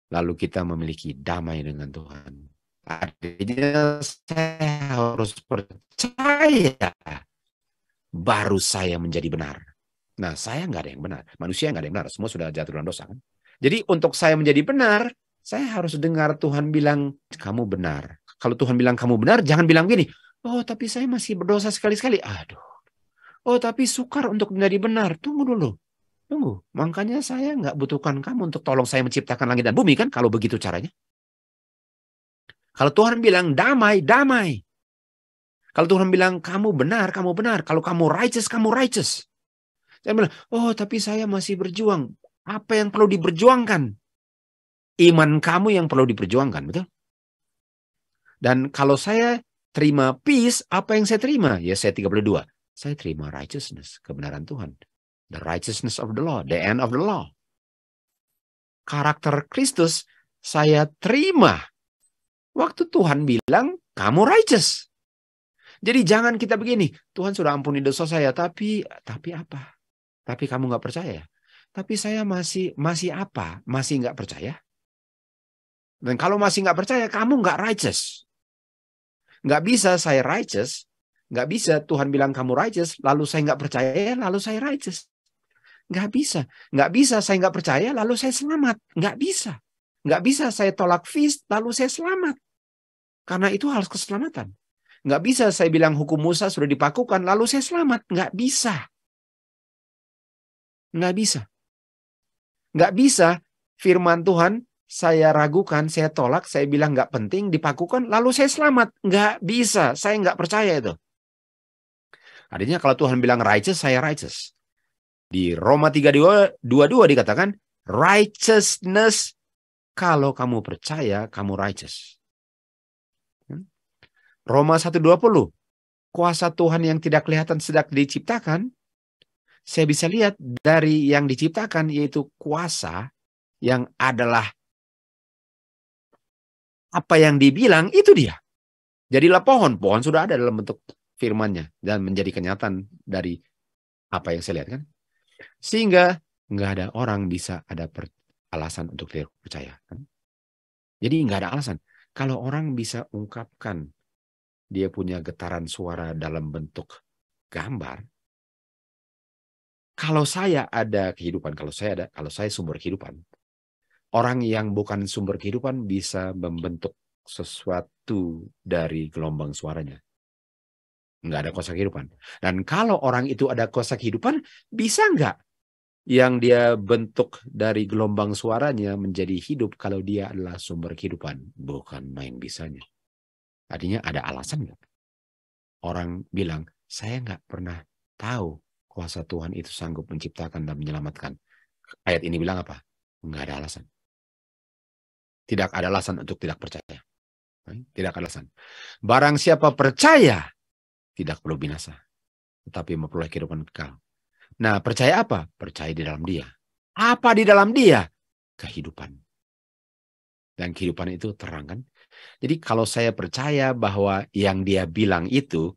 lalu kita memiliki damai dengan Tuhan. Artinya saya harus percaya, baru saya menjadi benar. Nah, saya nggak ada yang benar. Manusia nggak ada yang benar. Semua sudah jatuh dalam dosa. Kan? Jadi untuk saya menjadi benar, saya harus dengar Tuhan bilang, kamu benar. Kalau Tuhan bilang kamu benar, jangan bilang gini, oh tapi saya masih berdosa sekali-sekali. Aduh. Oh tapi sukar untuk menjadi benar. Tunggu dulu. Tunggu. Makanya saya nggak butuhkan kamu untuk tolong saya menciptakan langit dan bumi kan, kalau begitu caranya. Kalau Tuhan bilang damai, damai. Kalau Tuhan bilang kamu benar, kamu benar. Kalau kamu righteous, kamu righteous. Saya bilang, oh tapi saya masih berjuang. Apa yang perlu diperjuangkan? Iman kamu yang perlu diperjuangkan, betul? Dan kalau saya terima peace, apa yang saya terima? Ya saya 32. Saya terima righteousness, kebenaran Tuhan. The righteousness of the law, the end of the law. Karakter Kristus saya terima. Waktu Tuhan bilang, kamu righteous. Jadi jangan kita begini, Tuhan sudah ampuni dosa saya, tapi apa? Tapi kamu nggak percaya. Tapi saya masih apa? Masih nggak percaya. Dan kalau masih nggak percaya, kamu nggak righteous. Nggak bisa saya righteous. Nggak bisa Tuhan bilang kamu righteous, lalu saya nggak percaya, lalu saya righteous. Nggak bisa. Nggak bisa saya nggak percaya, lalu saya selamat. Nggak bisa. Nggak bisa saya tolak feast, lalu saya selamat. Karena itu harus keselamatan. Nggak bisa saya bilang hukum Musa sudah dipakukan, lalu saya selamat. Nggak bisa. Nggak bisa. Nggak bisa firman Tuhan saya ragukan, saya tolak, saya bilang nggak penting, dipakukan, lalu saya selamat. Nggak bisa. Saya nggak percaya itu. Artinya kalau Tuhan bilang righteous, saya righteous. Di Roma 3:22 dikatakan, righteousness, kalau kamu percaya, kamu righteous. Roma 1:20, kuasa Tuhan yang tidak kelihatan sejak diciptakan, saya bisa lihat dari yang diciptakan, yaitu kuasa yang adalah apa yang dibilang, itu dia. Jadilah pohon sudah ada dalam bentuk firman-Nya dan menjadi kenyataan dari apa yang saya lihat kan. Sehingga nggak ada orang bisa ada alasan untuk tidak percaya. Kan? Jadi nggak ada alasan. Kalau orang bisa ungkapkan dia punya getaran suara dalam bentuk gambar, kalau saya ada kehidupan, kalau saya sumber kehidupan, orang yang bukan sumber kehidupan bisa membentuk sesuatu dari gelombang suaranya. Nggak ada kuasa kehidupan. Dan kalau orang itu ada kuasa kehidupan, bisa nggak yang dia bentuk dari gelombang suaranya menjadi hidup kalau dia adalah sumber kehidupan? Bukan main bisanya. Artinya ada alasan nggak? Orang bilang, saya nggak pernah tahu kuasa Tuhan itu sanggup menciptakan dan menyelamatkan. Ayat ini bilang apa? Nggak ada alasan. Tidak ada alasan untuk tidak percaya. Tidak ada alasan. Barang siapa percaya, tidak perlu binasa, tetapi memperoleh kehidupan kekal. Nah, percaya apa? Percaya di dalam Dia. Apa di dalam Dia? Kehidupan. Dan kehidupan itu terang kan? Jadi kalau saya percaya bahwa yang Dia bilang itu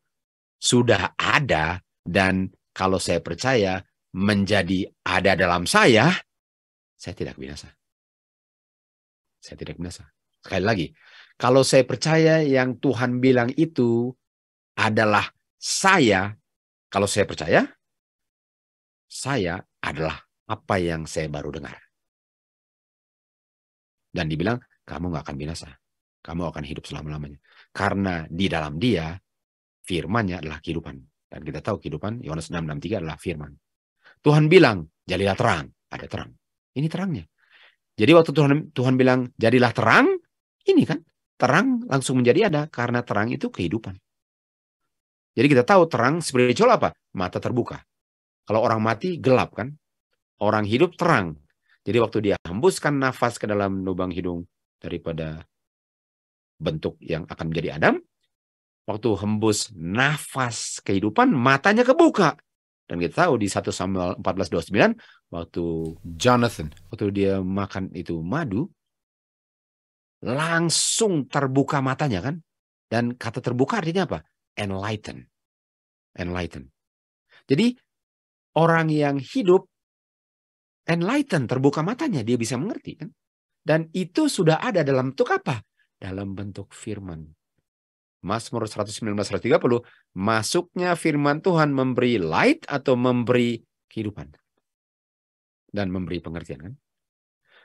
sudah ada, dan kalau saya percaya menjadi ada dalam saya tidak binasa. Saya tidak binasa. Sekali lagi, kalau saya percaya yang Tuhan bilang itu adalah saya, kalau saya percaya, saya adalah apa yang saya baru dengar. Dan dibilang, kamu nggak akan binasa. Kamu akan hidup selama-lamanya. Karena di dalam Dia, firman-Nya adalah kehidupan. Dan kita tahu kehidupan, Yohanes 6:63 adalah firman. Tuhan bilang, jadilah terang. Ada terang. Ini terangnya. Jadi waktu Tuhan bilang, jadilah terang, ini kan, terang langsung menjadi ada. Karena terang itu kehidupan. Jadi kita tahu terang spiritual apa? Mata terbuka. Kalau orang mati, gelap kan? Orang hidup terang. Jadi waktu dia hembuskan nafas ke dalam lubang hidung daripada bentuk yang akan menjadi Adam, waktu hembus nafas kehidupan, matanya kebuka. Dan kita tahu di 1 Samuel 14:29, waktu Jonathan, waktu dia makan itu madu, langsung terbuka matanya kan? Dan kata terbuka artinya apa? Enlighten. Enlighten. Jadi orang yang hidup enlighten, terbuka matanya, dia bisa mengerti kan? Dan itu sudah ada dalam bentuk apa? Dalam bentuk firman. Mazmur 119:130, masuknya firman Tuhan memberi light atau memberi kehidupan. Dan memberi pengertian kan?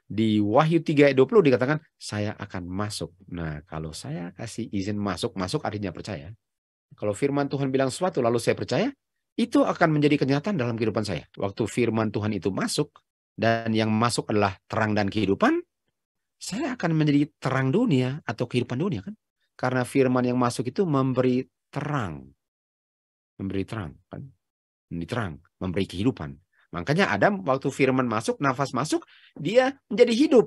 Di Wahyu 3:20 dikatakan, saya akan masuk. Nah, kalau saya kasih izin masuk artinya percaya. Kalau firman Tuhan bilang sesuatu lalu saya percaya, itu akan menjadi kenyataan dalam kehidupan saya. Waktu firman Tuhan itu masuk, dan yang masuk adalah terang dan kehidupan, saya akan menjadi terang dunia atau kehidupan dunia kan? Karena firman yang masuk itu memberi terang. Memberi terang kan? Memberi terang, memberi kehidupan. Makanya Adam waktu firman masuk, nafas masuk, dia menjadi hidup.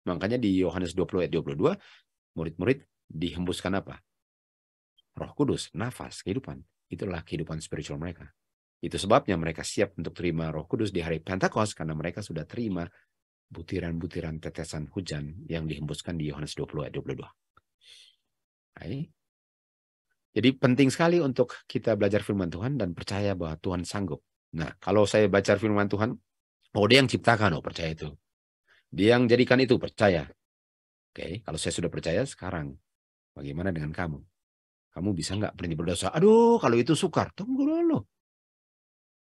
Makanya di Yohanes 20:22, murid-murid dihembuskan apa? Roh Kudus, nafas, kehidupan. Itulah kehidupan spiritual mereka. Itu sebabnya mereka siap untuk terima Roh Kudus di hari Pentakosta, karena mereka sudah terima butiran-butiran tetesan hujan yang dihembuskan di Yohanes 20:22. Jadi penting sekali untuk kita belajar firman Tuhan dan percaya bahwa Tuhan sanggup. Nah, kalau saya baca firman Tuhan, oh dia yang ciptakan, oh percaya itu. Dia yang jadikan itu, percaya. Oke, kalau saya sudah percaya, sekarang bagaimana dengan kamu? Kamu bisa nggak berhenti berdosa? Aduh, kalau itu sukar. Tunggu dulu.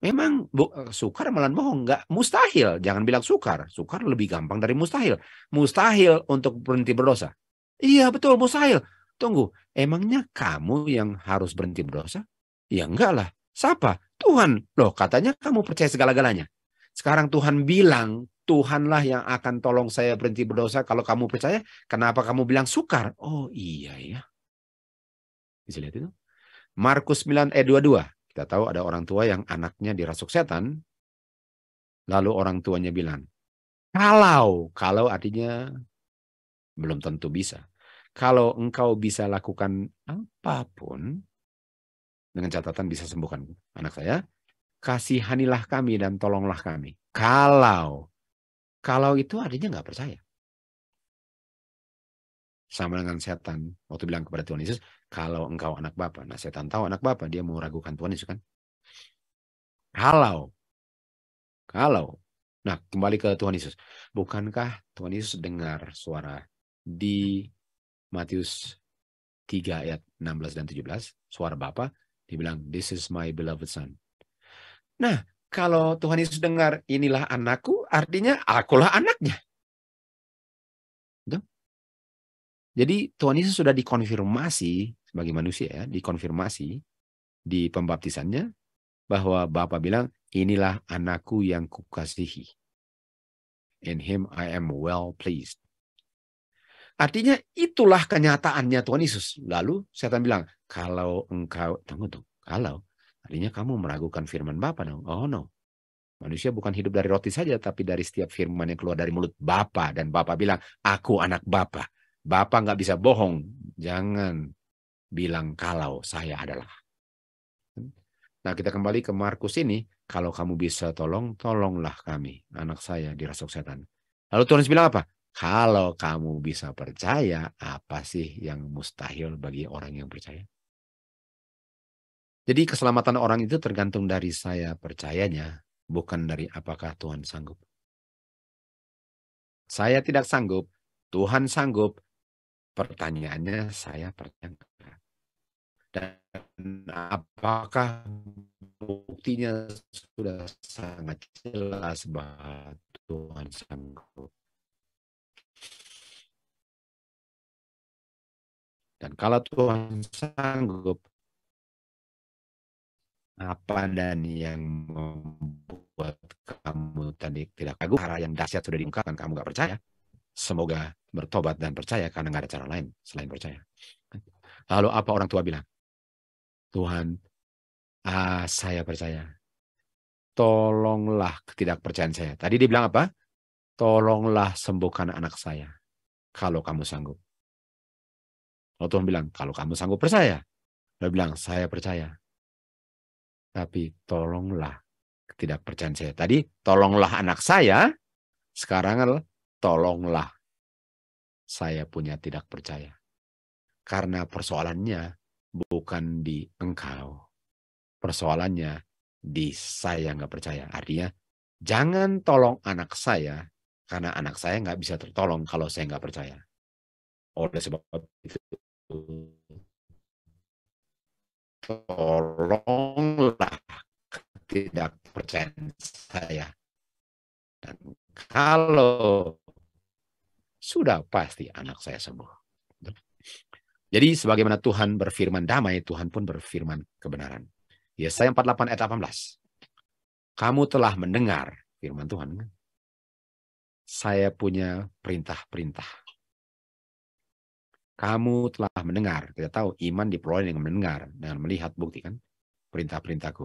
Memang sukar malah bohong, nggak mustahil. Jangan bilang sukar. Sukar lebih gampang dari mustahil. Mustahil untuk berhenti berdosa. Iya betul, mustahil. Tunggu, emangnya kamu yang harus berhenti berdosa? Ya enggak lah. Siapa? Tuhan. Loh, katanya kamu percaya segala-galanya. Sekarang Tuhan bilang, Tuhanlah yang akan tolong saya berhenti berdosa. Kalau kamu percaya, kenapa kamu bilang sukar? Oh iya ya. Bisa lihat itu? Markus 9:22. Kita tahu ada orang tua yang anaknya dirasuk setan, lalu orang tuanya bilang, kalau artinya belum tentu bisa. Kalau engkau bisa lakukan apapun, dengan catatan bisa sembuhkan anak saya, kasihanilah kami dan tolonglah kami. Kalau itu artinya nggak percaya. Sama dengan setan, waktu bilang kepada Tuhan Yesus, kalau engkau anak Bapa. Nah, setan tahu anak Bapa, dia mau ragukan Tuhan Yesus kan. Kalau. Nah, kembali ke Tuhan Yesus. Bukankah Tuhan Yesus dengar suara di Matius 3 ayat 16 dan 17, suara Bapa, dibilang, this is my beloved son. Nah, kalau Tuhan Yesus dengar, inilah anakku, artinya akulah anaknya. Jadi Tuhan Yesus sudah dikonfirmasi sebagai manusia, ya, dikonfirmasi di pembaptisannya, bahwa Bapa bilang, inilah anakku yang kukasihi. In him I am well pleased. Artinya itulah kenyataannya Tuhan Yesus. Lalu setan bilang, kalau engkau, tunggu, kalau, artinya kamu meragukan firman Bapa dong. Oh no. Manusia bukan hidup dari roti saja, tapi dari setiap firman yang keluar dari mulut Bapa. Dan Bapa bilang, aku anak Bapa. Bapa nggak bisa bohong. Jangan bilang kalau saya adalah. Nah, kita kembali ke Markus ini. Kalau kamu bisa tolong, tolonglah kami, anak saya dirasuk setan. Lalu Tuhan Yesus bilang apa? Kalau kamu bisa percaya, apa sih yang mustahil bagi orang yang percaya? Jadi keselamatan orang itu tergantung dari saya percayanya, bukan dari apakah Tuhan sanggup. Saya tidak sanggup, Tuhan sanggup. Pertanyaannya saya percaya. Dan apakah buktinya sudah sangat jelas bahwa Tuhan sanggup. Dan kalau Tuhan sanggup, apa dan yang membuat kamu tadi tidak kagum? Cara yang dahsyat sudah diungkapkan, kamu gak percaya. Semoga bertobat dan percaya karena gak ada cara lain selain percaya. Lalu apa orang tua bilang? Tuhan, saya percaya. Tolonglah ketidakpercayaan saya. Tadi dia bilang apa? Tolonglah sembuhkan anak saya. Kalau kamu sanggup. Lalu Tuhan bilang, kalau kamu sanggup percaya. Dia bilang, saya percaya. Tapi tolonglah ketidakpercayaan saya. Tadi, tolonglah anak saya. Sekarang adalah, tolonglah saya punya tidak percaya. Karena persoalannya bukan di engkau. Persoalannya di saya nggak percaya. Artinya, jangan tolong anak saya, karena anak saya nggak bisa tertolong kalau saya nggak percaya. Oleh sebab itu, tolonglah tidak percaya saya. Dan kalau sudah pasti anak saya sembuh. Jadi sebagaimana Tuhan berfirman damai, Tuhan pun berfirman kebenaran. Yesaya 48 ayat 18. Kamu telah mendengar firman Tuhan. Saya punya perintah-perintah. Kamu telah mendengar. Kita tahu iman diperoleh dengan mendengar, dengan melihat bukti kan. Perintah-perintahku.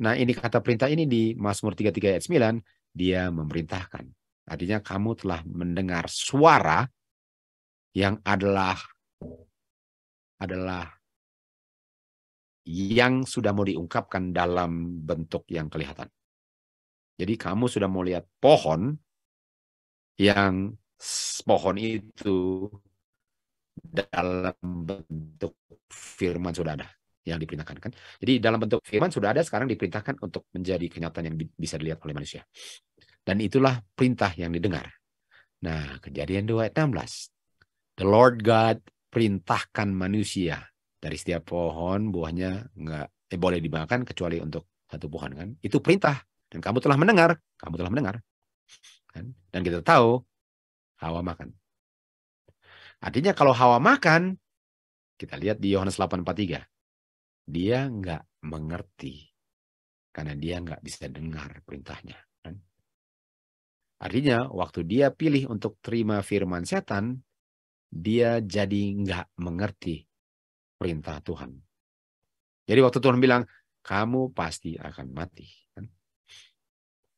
Nah, ini kata perintah ini di Mazmur 33 ayat 9, dia memerintahkan. Artinya kamu telah mendengar suara yang adalah yang sudah mau diungkapkan dalam bentuk yang kelihatan. Jadi kamu sudah mau lihat pohon yang pohon itu dalam bentuk firman sudah ada yang diperintahkan kan. Jadi dalam bentuk firman sudah ada, sekarang diperintahkan untuk menjadi kenyataan yang bisa dilihat oleh manusia. Dan itulah perintah yang didengar. Nah, Kejadian 2 ayat 16. The Lord God perintahkan manusia dari setiap pohon buahnya boleh dimakan kecuali untuk satu pohon kan. Itu perintah. Dan kamu telah mendengar, kan? Dan kita tahu Hawa makan. Artinya kalau Hawa makan, kita lihat di Yohanes 8:43. Dia nggak mengerti karena dia nggak bisa dengar perintahnya. Kan? Artinya waktu dia pilih untuk terima firman setan, dia jadi nggak mengerti perintah Tuhan. Jadi waktu Tuhan bilang, kamu pasti akan mati. Kan?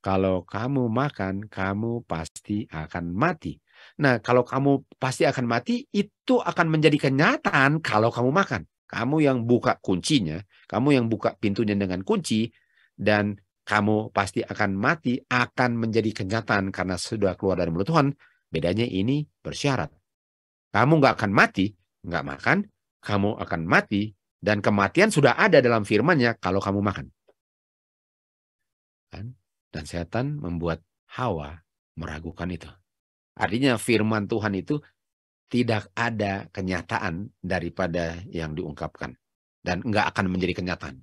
Kalau kamu makan, kamu pasti akan mati. Nah, kalau kamu pasti akan mati, itu akan menjadi kenyataan kalau kamu makan. Kamu yang buka kuncinya, kamu yang buka pintunya dengan kunci, dan kamu pasti akan mati, akan menjadi kenyataan karena sudah keluar dari mulut Tuhan. Bedanya ini bersyarat. Kamu nggak akan mati, nggak makan, kamu akan mati, dan kematian sudah ada dalam firman-Nya kalau kamu makan. Dan setan membuat Hawa meragukan itu. Artinya firman Tuhan itu tidak ada kenyataan daripada yang diungkapkan. Dan nggak akan menjadi kenyataan.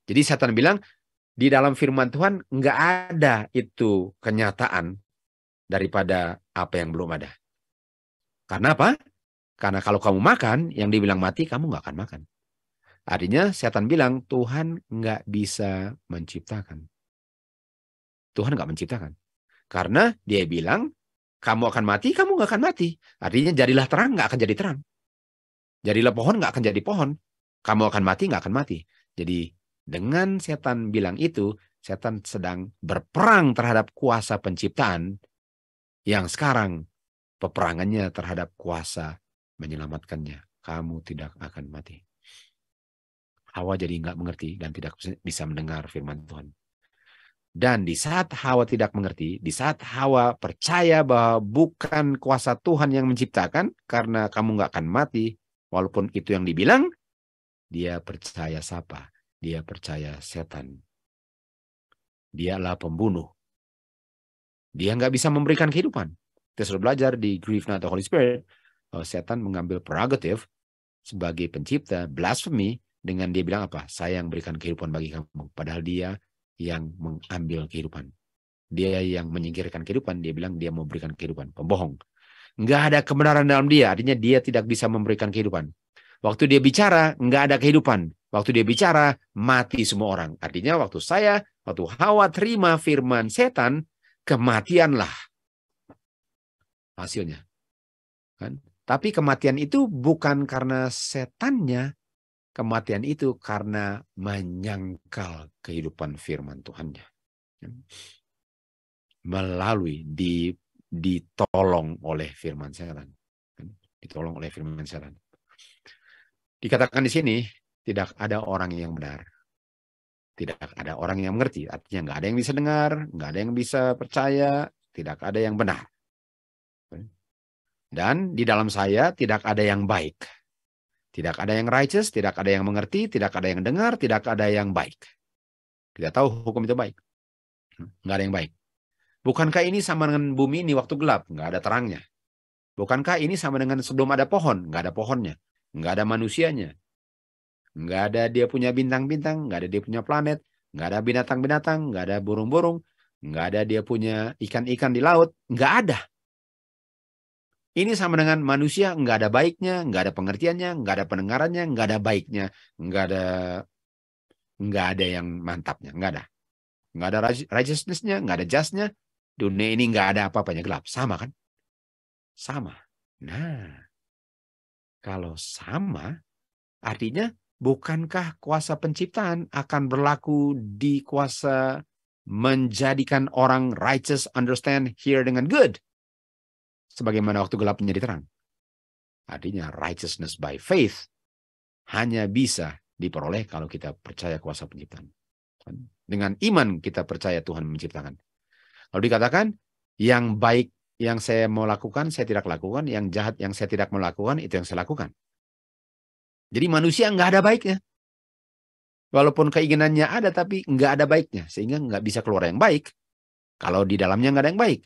Jadi setan bilang, di dalam firman Tuhan nggak ada itu kenyataan daripada apa yang belum ada. Karena apa? Karena kalau kamu makan, yang dibilang mati, kamu nggak akan makan. Artinya setan bilang, Tuhan nggak bisa menciptakan. Tuhan nggak menciptakan. Karena dia bilang, kamu akan mati, kamu nggak akan mati. Artinya jadilah terang, nggak akan jadi terang. Jadilah pohon, nggak akan jadi pohon. Kamu akan mati, nggak akan mati. Jadi dengan setan bilang itu, setan sedang berperang terhadap kuasa penciptaan yang sekarang peperangannya terhadap kuasa menyelamatkannya. Kamu tidak akan mati. Hawa jadi nggak mengerti dan tidak bisa mendengar firman Tuhan. Dan di saat Hawa tidak mengerti, di saat Hawa percaya bahwa bukan kuasa Tuhan yang menciptakan, karena kamu nggak akan mati, walaupun itu yang dibilang, dia percaya siapa? Dia percaya setan. Dialah pembunuh. Dia nggak bisa memberikan kehidupan. Kita sudah belajar di Grieve Not the Holy Spirit, setan mengambil prerogatif sebagai pencipta, blasphemy, dengan dia bilang apa? Saya yang berikan kehidupan bagi kamu. Padahal dia yang mengambil kehidupan. Dia yang menyingkirkan kehidupan, dia bilang dia mau berikan kehidupan. Pembohong. Nggak ada kebenaran dalam dia, artinya dia tidak bisa memberikan kehidupan. Waktu dia bicara, nggak ada kehidupan. Waktu dia bicara, mati semua orang. Artinya waktu Hawa terima firman setan, kematianlah hasilnya. Kan? Tapi kematian itu bukan karena setannya, kematian itu karena menyangkal kehidupan firman Tuhannya. Melalui ditolong oleh firman setan. Ditolong oleh firman setan. Dikatakan di sini, tidak ada orang yang benar. Tidak ada orang yang mengerti. Artinya nggak ada yang bisa dengar, nggak ada yang bisa percaya, tidak ada yang benar. Dan di dalam saya tidak ada yang baik. Tidak ada yang righteous, tidak ada yang mengerti, tidak ada yang dengar, tidak ada yang baik. Kita tahu hukum itu baik. Nggak ada yang baik. Bukankah ini sama dengan bumi ini waktu gelap? Nggak ada terangnya. Bukankah ini sama dengan sebelum ada pohon? Nggak ada pohonnya. Nggak ada manusianya. Nggak ada dia punya bintang-bintang. Nggak ada dia punya planet. Nggak ada binatang-binatang. Nggak ada burung-burung. Nggak ada dia punya ikan-ikan di laut. Nggak ada. Ini sama dengan manusia, nggak ada baiknya, nggak ada pengertiannya, nggak ada pendengarannya, nggak ada baiknya, nggak ada yang mantapnya, nggak ada. Nggak ada righteousness-nya, nggak ada just-nya. Dunia ini nggak ada apa-apanya, gelap. Sama kan? Sama. Nah, kalau sama, artinya bukankah kuasa penciptaan akan berlaku di kuasa menjadikan orang righteous, understand, hear dengan good? Sebagaimana waktu gelap menjadi terang. Artinya righteousness by faith hanya bisa diperoleh kalau kita percaya kuasa penciptaan. Dengan iman kita percaya Tuhan menciptakan. Lalu dikatakan, yang baik yang saya mau lakukan, saya tidak lakukan. Yang jahat yang saya tidak mau lakukan, itu yang saya lakukan. Jadi manusia nggak ada baiknya. Walaupun keinginannya ada, tapi nggak ada baiknya. Sehingga nggak bisa keluar yang baik. Kalau di dalamnya nggak ada yang baik.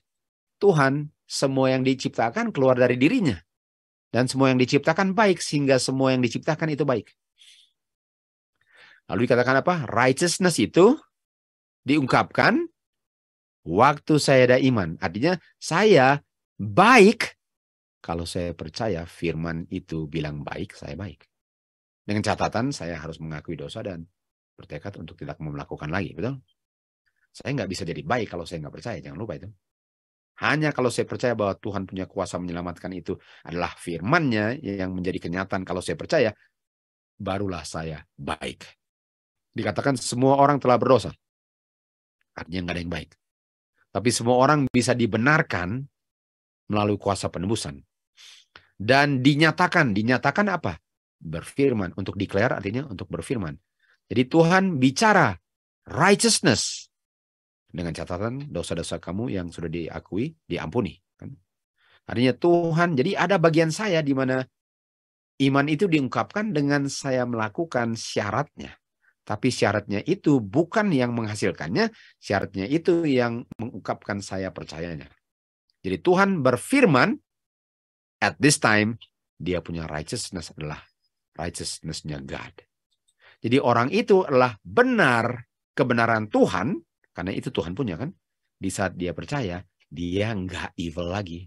Tuhan, semua yang diciptakan keluar dari dirinya. Dan semua yang diciptakan baik, sehingga semua yang diciptakan itu baik. Lalu dikatakan apa? Righteousness itu diungkapkan waktu saya ada iman. Artinya saya baik kalau saya percaya firman itu bilang baik, saya baik. Dengan catatan saya harus mengakui dosa dan bertekad untuk tidak melakukan lagi. Betul? Saya nggak bisa jadi baik kalau saya nggak percaya. Jangan lupa itu. Hanya kalau saya percaya bahwa Tuhan punya kuasa menyelamatkan itu adalah firman-Nya yang menjadi kenyataan kalau saya percaya, barulah saya baik. Dikatakan semua orang telah berdosa. Artinya nggak ada yang baik. Tapi semua orang bisa dibenarkan melalui kuasa penebusan. Dan dinyatakan apa? Berfirman. Untuk declare artinya untuk berfirman. Jadi Tuhan bicara righteousness. Dengan catatan dosa-dosa kamu yang sudah diakui, diampuni. Artinya Tuhan, jadi ada bagian saya di mana iman itu diungkapkan dengan saya melakukan syaratnya. Tapi syaratnya itu bukan yang menghasilkannya, syaratnya itu yang mengungkapkan saya percayanya. Jadi Tuhan berfirman, at this time, dia punya righteousness adalah righteousness-nya God. Jadi orang itu adalah benar kebenaran Tuhan, karena itu Tuhan punya kan. Di saat dia percaya, dia nggak evil lagi.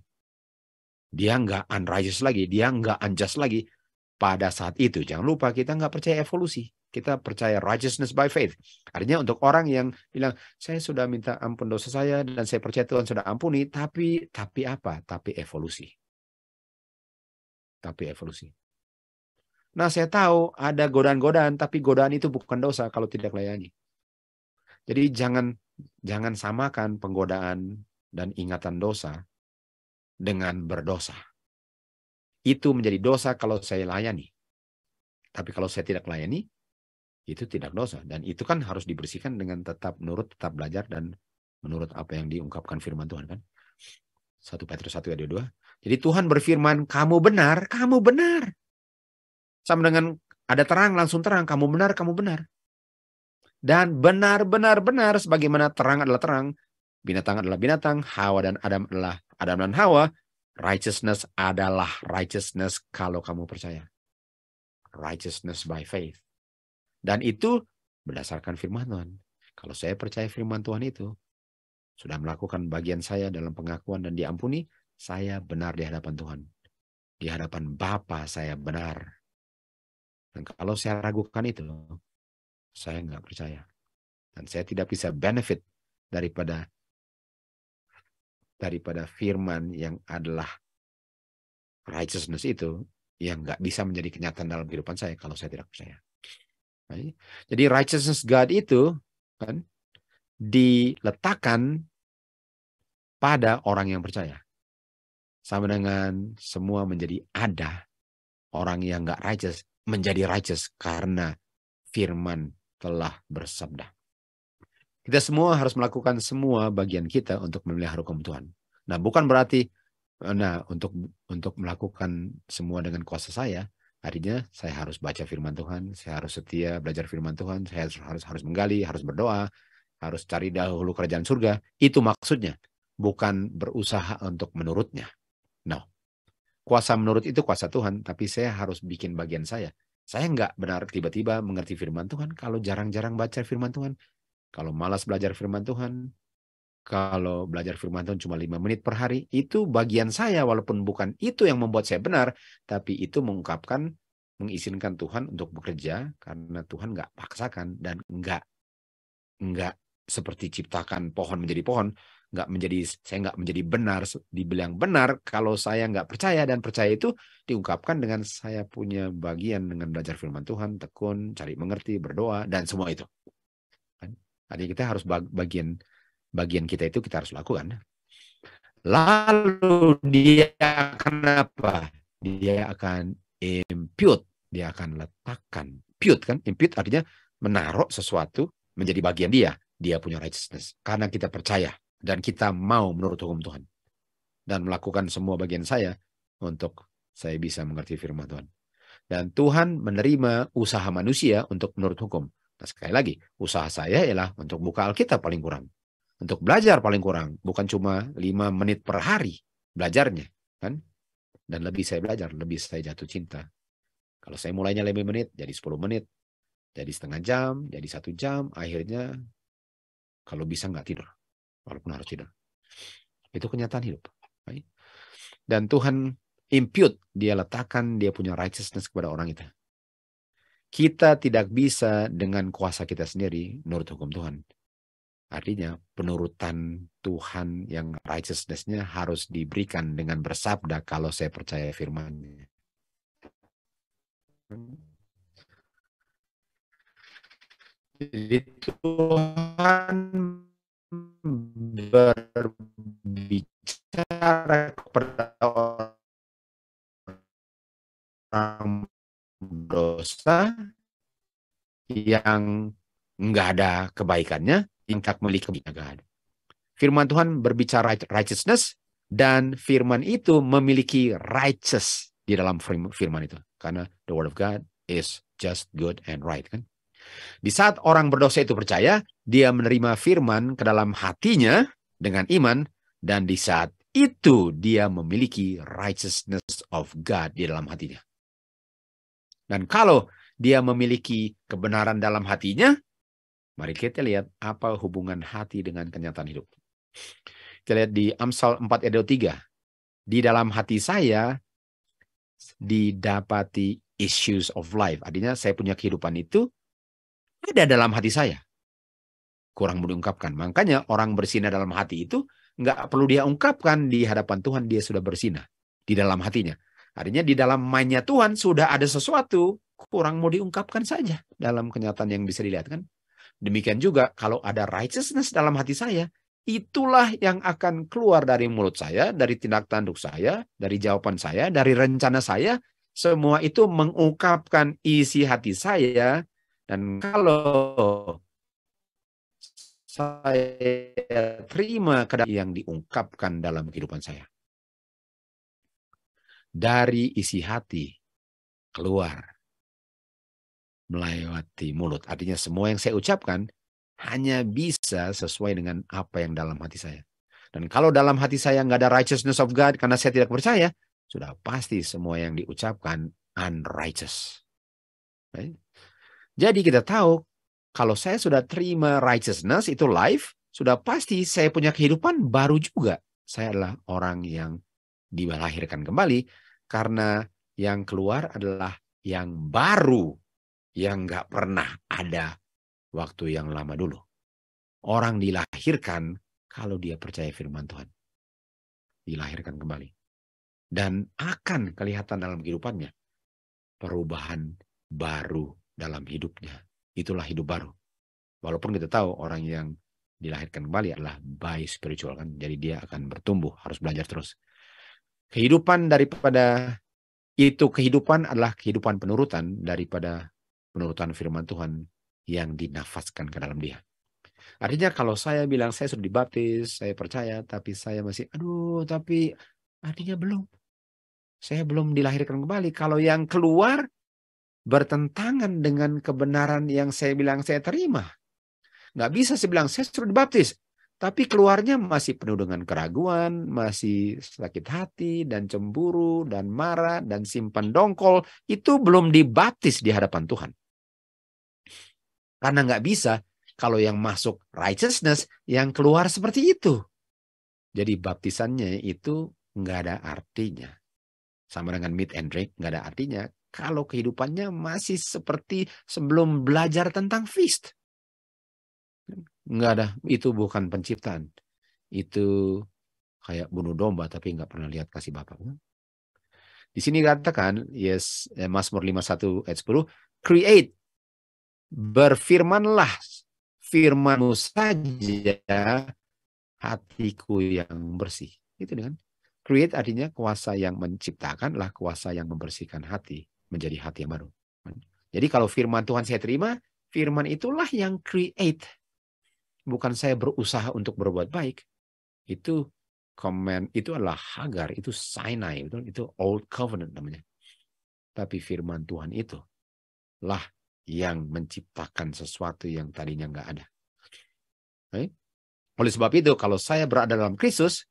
Dia nggak unrighteous lagi, dia nggak unjust lagi. Pada saat itu, jangan lupa kita nggak percaya evolusi. Kita percaya righteousness by faith. Artinya untuk orang yang bilang, saya sudah minta ampun dosa saya dan saya percaya Tuhan sudah ampuni, tapi apa? Tapi evolusi. Tapi evolusi. Nah, saya tahu ada godaan-godaan, tapi godaan itu bukan dosa kalau tidak layani. Jadi jangan samakan penggodaan dan ingatan dosa dengan berdosa. Itu menjadi dosa kalau saya layani. Tapi kalau saya tidak layani, itu tidak dosa. Dan itu kan harus dibersihkan dengan tetap menurut, tetap belajar, dan menurut apa yang diungkapkan firman Tuhan kan. 1 Petrus 1 ayat 2. Jadi Tuhan berfirman, kamu benar, kamu benar. Sama dengan ada terang, langsung terang, kamu benar, kamu benar. Dan benar-benar sebagaimana terang adalah terang, binatang adalah binatang, Hawa dan Adam adalah Adam dan Hawa, righteousness adalah righteousness kalau kamu percaya. Righteousness by faith. Dan itu berdasarkan firman Tuhan. Kalau saya percaya firman Tuhan itu, sudah melakukan bagian saya dalam pengakuan dan diampuni, saya benar di hadapan Tuhan. Di hadapan Bapa saya benar. Dan kalau saya ragukan itu, saya nggak percaya. Dan saya tidak bisa benefit daripada firman yang adalah righteousness itu, yang nggak bisa menjadi kenyataan dalam kehidupan saya kalau saya tidak percaya. Jadi righteousness God itu kan diletakkan pada orang yang percaya. Sama dengan semua menjadi ada, orang yang nggak righteous menjadi righteous karena firman telah bersabda. Kita semua harus melakukan semua bagian kita untuk memelihara hukum Tuhan. Nah, bukan berarti untuk melakukan semua dengan kuasa saya, artinya saya harus baca firman Tuhan, saya harus setia belajar firman Tuhan, saya harus menggali, harus berdoa, harus cari dahulu kerajaan surga. Itu maksudnya, bukan berusaha untuk menurutnya. No. Kuasa menurut itu kuasa Tuhan, tapi saya harus bikin bagian saya. Saya nggak benar tiba-tiba mengerti firman Tuhan kalau jarang-jarang baca firman Tuhan, kalau malas belajar firman Tuhan, kalau belajar firman Tuhan cuma 5 menit per hari, itu bagian saya, walaupun bukan itu yang membuat saya benar, tapi itu mengizinkan Tuhan untuk bekerja, karena Tuhan nggak paksakan, dan nggak seperti ciptakan pohon menjadi pohon, saya nggak menjadi benar, dibilang benar kalau saya nggak percaya, dan percaya itu diungkapkan dengan saya punya bagian dengan belajar firman Tuhan, tekun, cari mengerti, berdoa, dan semua itu. Jadi kita harus bagian kita itu kita harus lakukan. Lalu dia akan apa? Dia akan impute, dia akan letakkan. Impute kan? Impute artinya menaruh sesuatu menjadi bagian dia. Dia punya righteousness. Karena kita percaya dan kita mau menurut hukum Tuhan. Dan melakukan semua bagian saya untuk saya bisa mengerti firman Tuhan. Dan Tuhan menerima usaha manusia untuk menurut hukum. Nah, sekali lagi, usaha saya ialah untuk buka Alkitab paling kurang. Untuk belajar paling kurang. Bukan cuma 5 menit per hari belajarnya. Kan? Dan lebih saya belajar, lebih saya jatuh cinta. Kalau saya mulainya 5 menit, jadi 10 menit. Jadi setengah jam, jadi 1 jam. Akhirnya, kalau bisa nggak tidur. Walaupun harus tidur. Itu kenyataan hidup. Dan Tuhan impute, dia letakkan, dia punya righteousness kepada orang itu. Kita tidak bisa dengan kuasa kita sendiri menurut hukum Tuhan. Artinya penurutan Tuhan yang righteousness-nya harus diberikan dengan bersabda kalau saya percaya firman-Nya. Jadi Tuhan berbicara kepada orang dosa yang nggak ada kebaikannya, yang tak memiliki kebaikan. Firman Tuhan berbicara righteousness, dan firman itu memiliki righteous di dalam firman itu. Karena the word of God is just, good, and right. Kan? Di saat orang berdosa itu percaya, dia menerima firman ke dalam hatinya dengan iman, dan di saat itu dia memiliki righteousness of God di dalam hatinya. Dan kalau dia memiliki kebenaran dalam hatinya, mari kita lihat apa hubungan hati dengan kenyataan hidup. Kita lihat di Amsal 4 ayat 3. Di dalam hati saya didapati issues of life. Artinya saya punya kehidupan itu ada dalam hati saya. Kurang mau diungkapkan. Makanya orang bersinah dalam hati itu nggak perlu dia ungkapkan, di hadapan Tuhan dia sudah bersinah di dalam hatinya. Artinya di dalam mind-nya Tuhan sudah ada sesuatu, kurang mau diungkapkan saja dalam kenyataan yang bisa dilihat kan. Demikian juga kalau ada righteousness dalam hati saya, itulah yang akan keluar dari mulut saya, dari tindak tanduk saya, dari jawaban saya, dari rencana saya. Semua itu mengungkapkan isi hati saya Dan kalau saya terima yang diungkapkan dalam kehidupan saya, dari isi hati keluar melewati mulut. Artinya semua yang saya ucapkan hanya bisa sesuai dengan apa yang dalam hati saya. Dan kalau dalam hati saya nggak ada righteousness of God karena saya tidak percaya, sudah pasti semua yang diucapkan unrighteous. Right? Jadi kita tahu kalau saya sudah terima righteousness itu life, sudah pasti saya punya kehidupan baru juga. Saya adalah orang yang dilahirkan kembali karena yang keluar adalah yang baru yang nggak pernah ada waktu yang lama dulu. Orang dilahirkan kalau dia percaya firman Tuhan. Dilahirkan kembali. Dan akan kelihatan dalam kehidupannya perubahan baru dalam hidupnya. Itulah hidup baru. Walaupun kita tahu orang yang dilahirkan kembali adalah by spiritual kan. Jadi dia akan bertumbuh, harus belajar terus. Kehidupan daripada itu, kehidupan adalah kehidupan penurutan daripada penurutan firman Tuhan yang dinafaskan ke dalam dia. Artinya kalau saya bilang saya sudah dibaptis, saya percaya, tapi saya masih, tapi artinya belum. Saya belum dilahirkan kembali. Kalau yang keluar bertentangan dengan kebenaran yang saya bilang saya terima. Nggak bisa saya bilang saya sudah dibaptis. Tapi keluarnya masih penuh dengan keraguan, masih sakit hati, dan cemburu, dan marah, dan simpan dongkol. Itu belum dibaptis di hadapan Tuhan. Karena nggak bisa kalau yang masuk righteousness, yang keluar seperti itu. Jadi baptisannya itu nggak ada artinya. Sama dengan meat and drink, nggak ada artinya. Kalau kehidupannya masih seperti sebelum belajar tentang feast. Nggak ada, itu bukan penciptaan. Itu kayak bunuh domba tapi nggak pernah lihat kasih Bapa. Di sini katakan, yes, Mazmur 51 ayat 10, create, berfirmanlah firman-Mu saja hatiku yang bersih. Itu dengan create artinya kuasa yang menciptakanlah kuasa yang membersihkan hati menjadi hati yang baru. Jadi kalau firman Tuhan saya terima, firman itulah yang create. Bukan saya berusaha untuk berbuat baik. Itu command, itu adalah Hagar, itu Sinai, itu Old Covenant namanya. Tapi firman Tuhan itu lah yang menciptakan sesuatu yang tadinya nggak ada. Okay? Oleh sebab itu, kalau saya berada dalam Kristus,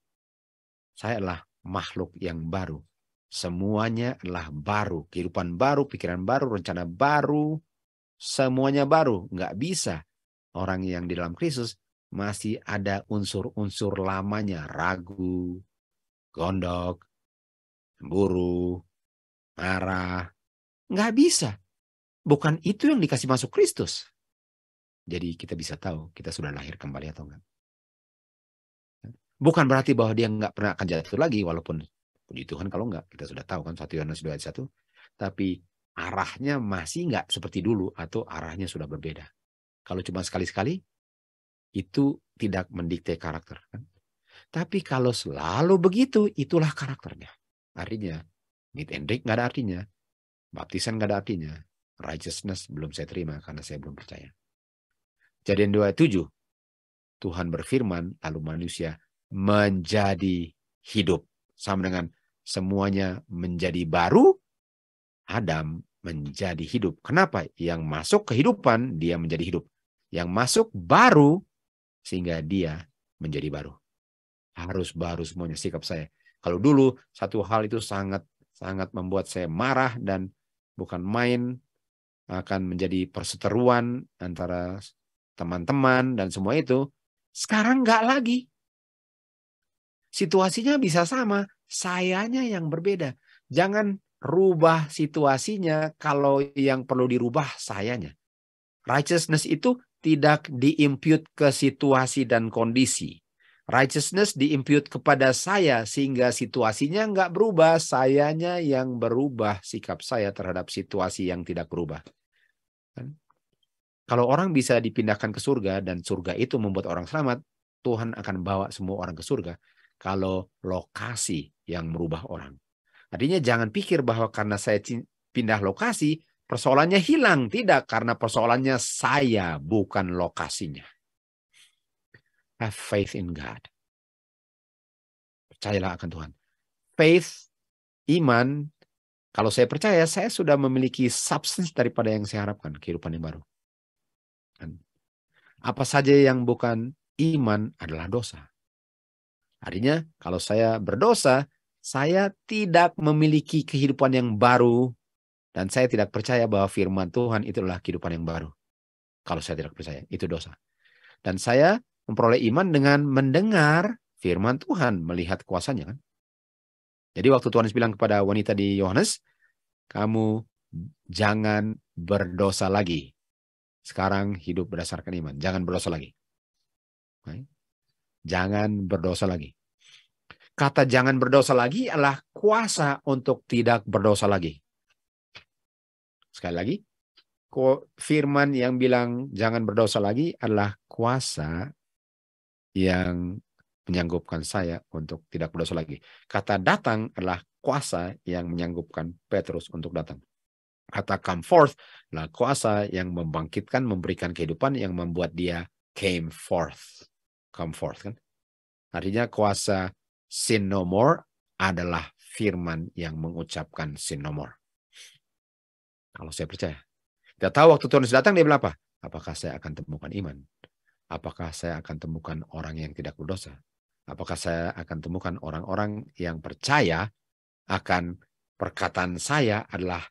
saya adalah makhluk yang baru. Semuanya adalah baru. Kehidupan baru, pikiran baru, rencana baru, semuanya baru. Nggak bisa. Orang yang di dalam Kristus masih ada unsur-unsur lamanya. Ragu, gondok, cemburu, marah. Nggak bisa. Bukan itu yang dikasih masuk Kristus. Jadi kita bisa tahu kita sudah lahir kembali atau enggak. Bukan berarti bahwa dia nggak pernah akan jatuh lagi. Walaupun puji Tuhan kalau enggak. Kita sudah tahu kan 1 Yohanes 2 ayat 1. Tapi arahnya masih nggak seperti dulu. Atau arahnya sudah berbeda. Kalau cuma sekali-sekali, itu tidak mendikte karakter. Kan? Tapi kalau selalu begitu, itulah karakternya. Artinya, meat and drink nggak ada artinya. Baptisan nggak ada artinya. Righteousness belum saya terima karena saya belum percaya. Kejadian 2:7, Tuhan berfirman, lalu manusia menjadi hidup. Sama dengan semuanya menjadi baru, Adam menjadi hidup. Kenapa? Yang masuk kehidupan, dia menjadi hidup. Yang masuk baru, sehingga dia menjadi baru. Harus baru semuanya sikap saya. Kalau dulu satu hal itu sangat membuat saya marah dan bukan main, akan menjadi perseteruan antara teman-teman dan semua itu. Sekarang nggak lagi. Situasinya bisa sama, sayanya yang berbeda. Jangan rubah situasinya kalau yang perlu dirubah sayanya. Righteousness itu tidak diimpute ke situasi dan kondisi. Righteousness diimpute kepada saya sehingga situasinya nggak berubah, sayanya yang berubah sikap saya terhadap situasi yang tidak berubah. Kan? Kalau orang bisa dipindahkan ke surga dan surga itu membuat orang selamat, Tuhan akan bawa semua orang ke surga. Kalau lokasi yang merubah orang. Artinya jangan pikir bahwa karena saya pindah lokasi, persoalannya hilang. Tidak, karena persoalannya saya, bukan lokasinya. Have faith in God. Percayalah akan Tuhan. Faith, iman, kalau saya percaya, saya sudah memiliki substance daripada yang saya harapkan, kehidupan yang baru. Apa saja yang bukan iman adalah dosa. Artinya, kalau saya berdosa, saya tidak memiliki kehidupan yang baru, dan saya tidak percaya bahwa firman Tuhan itu adalah kehidupan yang baru. Kalau saya tidak percaya, itu dosa. Dan saya memperoleh iman dengan mendengar firman Tuhan, melihat kuasanya, kan? Jadi waktu Tuhan bilang kepada wanita di Yohanes, kamu jangan berdosa lagi. Sekarang hidup berdasarkan iman. Jangan berdosa lagi. Jangan berdosa lagi. Kata jangan berdosa lagi adalah kuasa untuk tidak berdosa lagi. Sekali lagi, firman yang bilang jangan berdosa lagi adalah kuasa yang menyanggupkan saya untuk tidak berdosa lagi. Kata datang adalah kuasa yang menyanggupkan Petrus untuk datang. Kata come forth adalah kuasa yang membangkitkan, memberikan kehidupan yang membuat dia came forth. Come forth, kan? Artinya kuasa sin no more adalah firman yang mengucapkan sin no more. Kalau saya percaya. Kita tahu waktu Tuhan datang dia bilang apa? Apakah saya akan temukan iman? Apakah saya akan temukan orang yang tidak berdosa? Apakah saya akan temukan orang-orang yang percaya akan perkataan saya adalah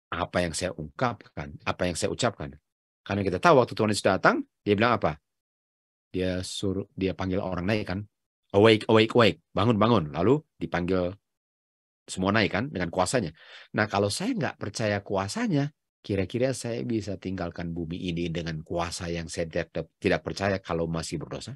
apa yang saya ungkapkan, apa yang saya ucapkan? Karena kita tahu waktu Tuhan Yesus datang, dia bilang apa? Dia panggil orang naik, kan? Awake, awake, awake. Bangun, bangun. Lalu dipanggil semua naik, kan? Dengan kuasanya. Nah, kalau saya nggak percaya kuasanya, kira-kira saya bisa tinggalkan bumi ini dengan kuasa yang saya tidak percaya kalau masih berdosa?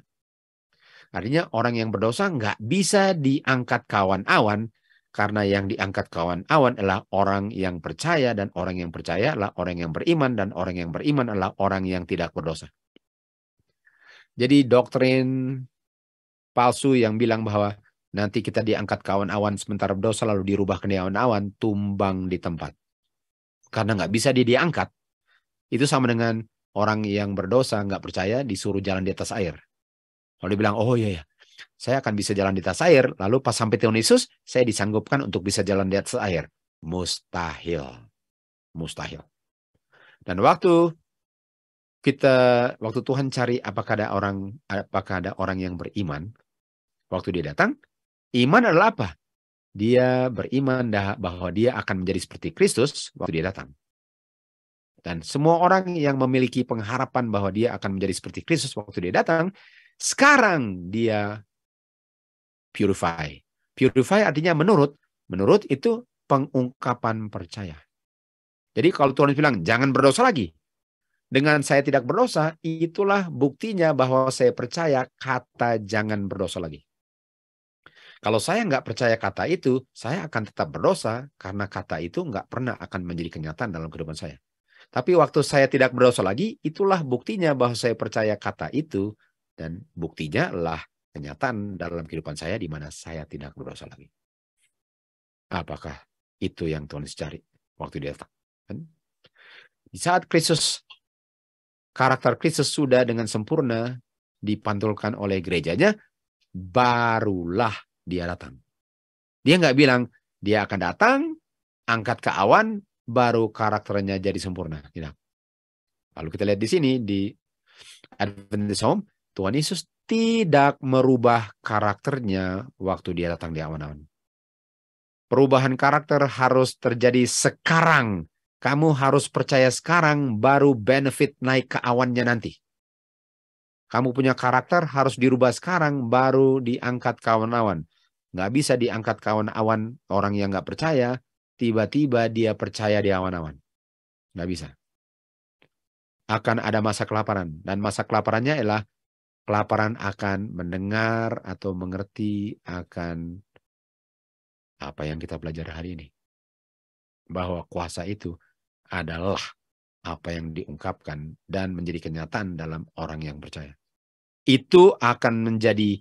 Artinya orang yang berdosa nggak bisa diangkat kawan awan, karena yang diangkat kawan awan adalah orang yang percaya, dan orang yang percaya adalah orang yang beriman, dan orang yang beriman adalah orang yang tidak berdosa. Jadi doktrin palsu yang bilang bahwa nanti kita diangkat kawan awan sementara berdosa lalu dirubah ke kawan awan, tumbang di tempat. Karena nggak bisa dia diangkat. Itu sama dengan orang yang berdosa nggak percaya disuruh jalan di atas air. Kalau dia bilang, oh iya, saya akan bisa jalan di atas air, lalu pas sampai Tuhan Yesus, saya disanggupkan untuk bisa jalan di atas air. Mustahil. Mustahil. Dan waktu Tuhan cari apakah ada orang yang beriman, waktu dia datang, iman adalah apa? Dia beriman bahwa dia akan menjadi seperti Kristus waktu dia datang. Dan semua orang yang memiliki pengharapan bahwa dia akan menjadi seperti Kristus waktu dia datang, sekarang dia purify. Purify artinya menurut. Menurut itu pengungkapan percaya. Jadi kalau Tuhan bilang, jangan berdosa lagi. Dengan saya tidak berdosa, itulah buktinya bahwa saya percaya kata jangan berdosa lagi. Kalau saya nggak percaya kata itu, saya akan tetap berdosa karena kata itu nggak pernah akan menjadi kenyataan dalam kehidupan saya. Tapi waktu saya tidak berdosa lagi, itulah buktinya bahwa saya percaya kata itu, dan buktinya adalah kenyataan dalam kehidupan saya di mana saya tidak berdosa lagi. Apakah itu yang Tuhan cari waktu dia datang? Di saat karakter Kristus sudah dengan sempurna dipantulkan oleh gerejanya, barulah dia datang. Dia nggak bilang dia akan datang, angkat ke awan, baru karakternya jadi sempurna. Tidak. Lalu kita lihat di sini di Adventist Home, Tuhan Yesus tidak merubah karakternya waktu dia datang di awan-awan. Perubahan karakter harus terjadi sekarang. Kamu harus percaya sekarang, baru benefit naik ke awannya nanti. Kamu punya karakter harus dirubah sekarang, baru diangkat ke awan-awan. Nggak bisa diangkat ke awan-awan orang yang nggak percaya, tiba-tiba dia percaya di awan-awan. Nggak bisa. Akan ada masa kelaparan. Dan masa kelaparannya adalah kelaparan akan mendengar atau mengerti akan apa yang kita belajar hari ini. Bahwa kuasa itu adalah apa yang diungkapkan dan menjadi kenyataan dalam orang yang percaya. Itu akan menjadi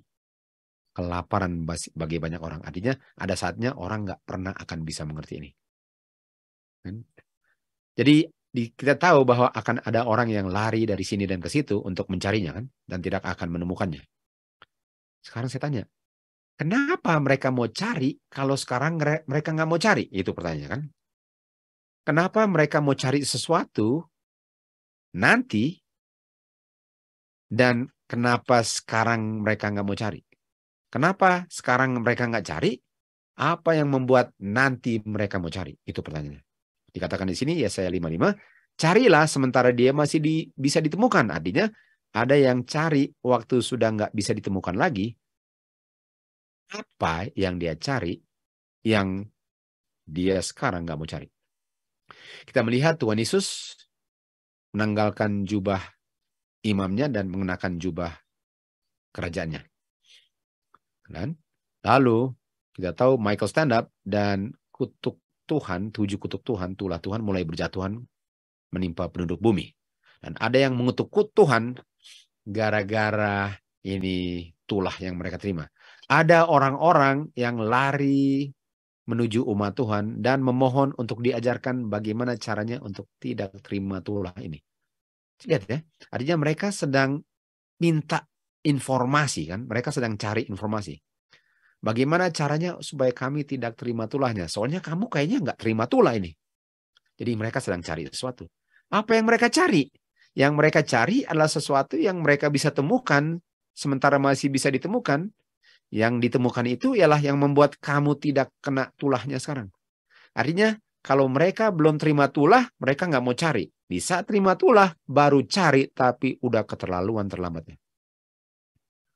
kelaparan bagi banyak orang. Artinya ada saatnya orang nggak pernah akan bisa mengerti ini. Jadi kita tahu bahwa akan ada orang yang lari dari sini dan ke situ untuk mencarinya kan, dan tidak akan menemukannya. Sekarang saya tanya, kenapa mereka mau cari kalau sekarang mereka nggak mau cari? Itu pertanyaannya kan. Kenapa mereka mau cari sesuatu nanti dan kenapa sekarang mereka nggak mau cari? Kenapa sekarang mereka nggak cari? Apa yang membuat nanti mereka mau cari? Itu pertanyaannya. Dikatakan di sini Yesaya 55, carilah sementara dia masih bisa ditemukan. Artinya ada yang cari waktu sudah nggak bisa ditemukan lagi. Apa yang dia cari yang dia sekarang nggak mau cari? Kita melihat Tuhan Yesus menanggalkan jubah imamnya dan mengenakan jubah kerajaannya. Dan lalu kita tahu Michael stand up dan kutuk Tuhan, 7 kutuk Tuhan, tulah Tuhan mulai berjatuhan menimpa penduduk bumi. Dan ada yang mengutuk Tuhan gara-gara ini tulah yang mereka terima. Ada orang-orang yang lari menuju umat Tuhan dan memohon untuk diajarkan bagaimana caranya untuk tidak terima tulah ini. Lihat ya, artinya mereka sedang minta informasi kan, mereka sedang cari informasi. Bagaimana caranya supaya kami tidak terima tulahnya? Soalnya kamu kayaknya nggak terima tulah ini. Jadi mereka sedang cari sesuatu. Apa yang mereka cari? Yang mereka cari adalah sesuatu yang mereka bisa temukan, sementara masih bisa ditemukan. Yang ditemukan itu ialah yang membuat kamu tidak kena tulahnya sekarang. Artinya, kalau mereka belum terima tulah, mereka nggak mau cari. Di saat terima tulah, baru cari, tapi udah keterlaluan terlambatnya.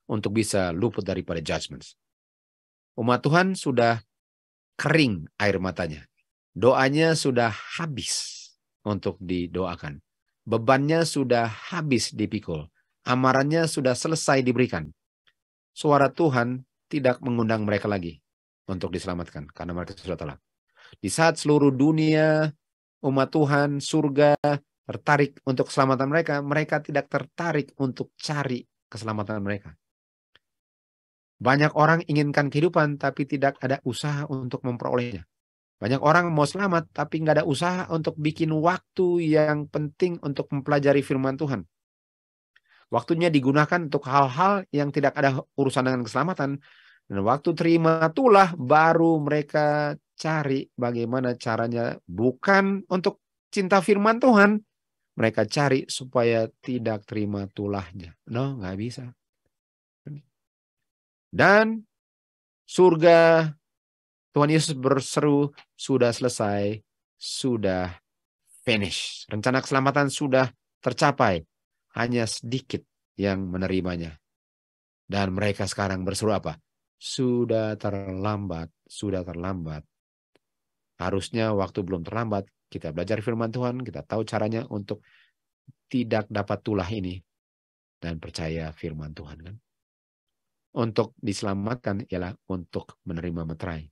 Untuk bisa luput daripada judgment. Umat Tuhan sudah kering air matanya. Doanya sudah habis untuk didoakan. Bebannya sudah habis dipikul. Amarannya sudah selesai diberikan. Suara Tuhan tidak mengundang mereka lagi untuk diselamatkan karena mereka sudah telah. Di saat seluruh dunia, umat Tuhan, surga tertarik untuk keselamatan mereka, mereka tidak tertarik untuk cari keselamatan mereka. Banyak orang inginkan kehidupan tapi tidak ada usaha untuk memperolehnya. Banyak orang mau selamat tapi nggak ada usaha untuk bikin waktu yang penting untuk mempelajari firman Tuhan. Waktunya digunakan untuk hal-hal yang tidak ada urusan dengan keselamatan. Dan waktu terima tulah baru mereka cari bagaimana caranya. Bukan untuk cinta firman Tuhan. Mereka cari supaya tidak terima tulahnya. No, nggak bisa. Dan surga, Tuhan Yesus berseru, sudah selesai, sudah finish. Rencana keselamatan sudah tercapai. Hanya sedikit yang menerimanya. Dan mereka sekarang berseru apa? Sudah terlambat, sudah terlambat. Harusnya waktu belum terlambat, kita belajar firman Tuhan, kita tahu caranya untuk tidak dapat tulah ini. Dan percaya firman Tuhan kan. Untuk diselamatkan ialah untuk menerima meterai.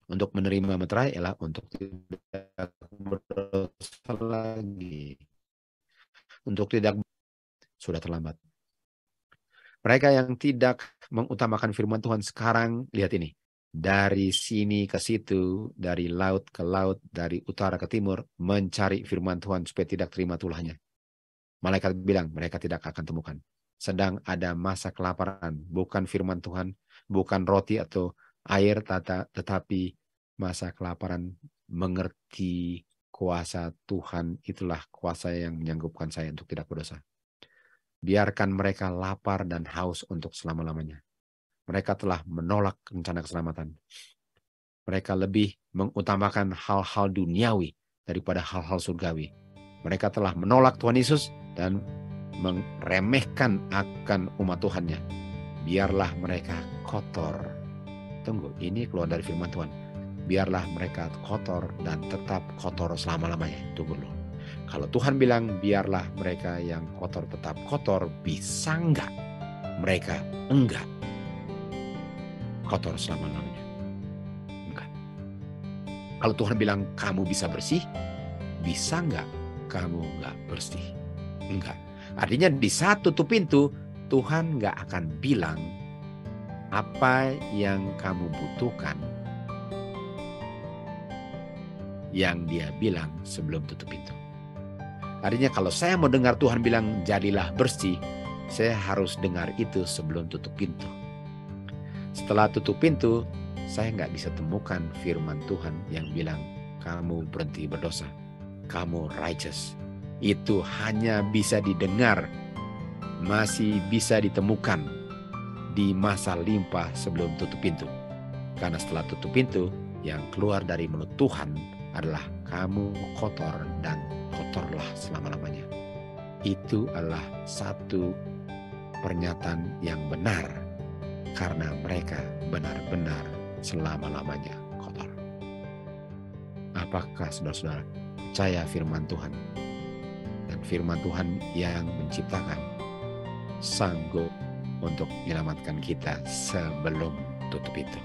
Untuk menerima meterai ialah untuk tidak berdosa lagi. Untuk tidak, sudah terlambat. Mereka yang tidak mengutamakan firman Tuhan sekarang, lihat ini. Dari sini ke situ, dari laut ke laut, dari utara ke timur, mencari firman Tuhan supaya tidak terima tulahnya. Malaikat bilang, mereka tidak akan temukan. Sedang ada masa kelaparan, bukan firman Tuhan, bukan roti atau air, tetapi masa kelaparan mengerti kuasa Tuhan. Itulah kuasa yang menyanggupkan saya untuk tidak berdosa. Biarkan mereka lapar dan haus untuk selama-lamanya. Mereka telah menolak rencana keselamatan. Mereka lebih mengutamakan hal-hal duniawi daripada hal-hal surgawi. Mereka telah menolak Tuhan Yesus dan meremehkan akan umat Tuhannya. Biarlah mereka kotor. Tunggu, ini keluar dari firman Tuhan. Biarlah mereka kotor dan tetap kotor selama-lamanya. Tunggu dulu. Kalau Tuhan bilang biarlah mereka yang kotor tetap kotor, bisa enggak mereka enggak kotor selama-lamanya? Enggak. Kalau Tuhan bilang kamu bisa bersih, bisa enggak kamu enggak bersih? Enggak. Artinya di saat tutup pintu, Tuhan enggak akan bilang apa yang kamu butuhkan yang Dia bilang sebelum tutup pintu. Artinya kalau saya mau dengar Tuhan bilang jadilah bersih, saya harus dengar itu sebelum tutup pintu. Setelah tutup pintu, saya nggak bisa temukan firman Tuhan yang bilang kamu berhenti berdosa, kamu righteous. Itu hanya bisa didengar, masih bisa ditemukan di masa limpah sebelum tutup pintu. Karena setelah tutup pintu, yang keluar dari mulut Tuhan adalah kamu kotor dan kotorlah selama-lamanya. Itu adalah satu pernyataan yang benar, karena mereka benar-benar selama-lamanya kotor. Apakah saudara-saudara percaya firman Tuhan? Dan firman Tuhan yang menciptakan sanggup untuk menyelamatkan kita sebelum tutup pintu.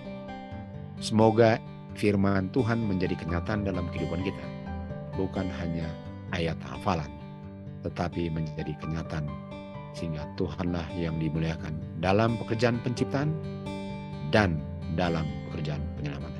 Semoga firman Tuhan menjadi kenyataan dalam kehidupan kita. Bukan hanya ayat hafalan, tetapi menjadi kenyataan sehingga Tuhanlah yang dimuliakan dalam pekerjaan penciptaan dan dalam pekerjaan penyelamatan.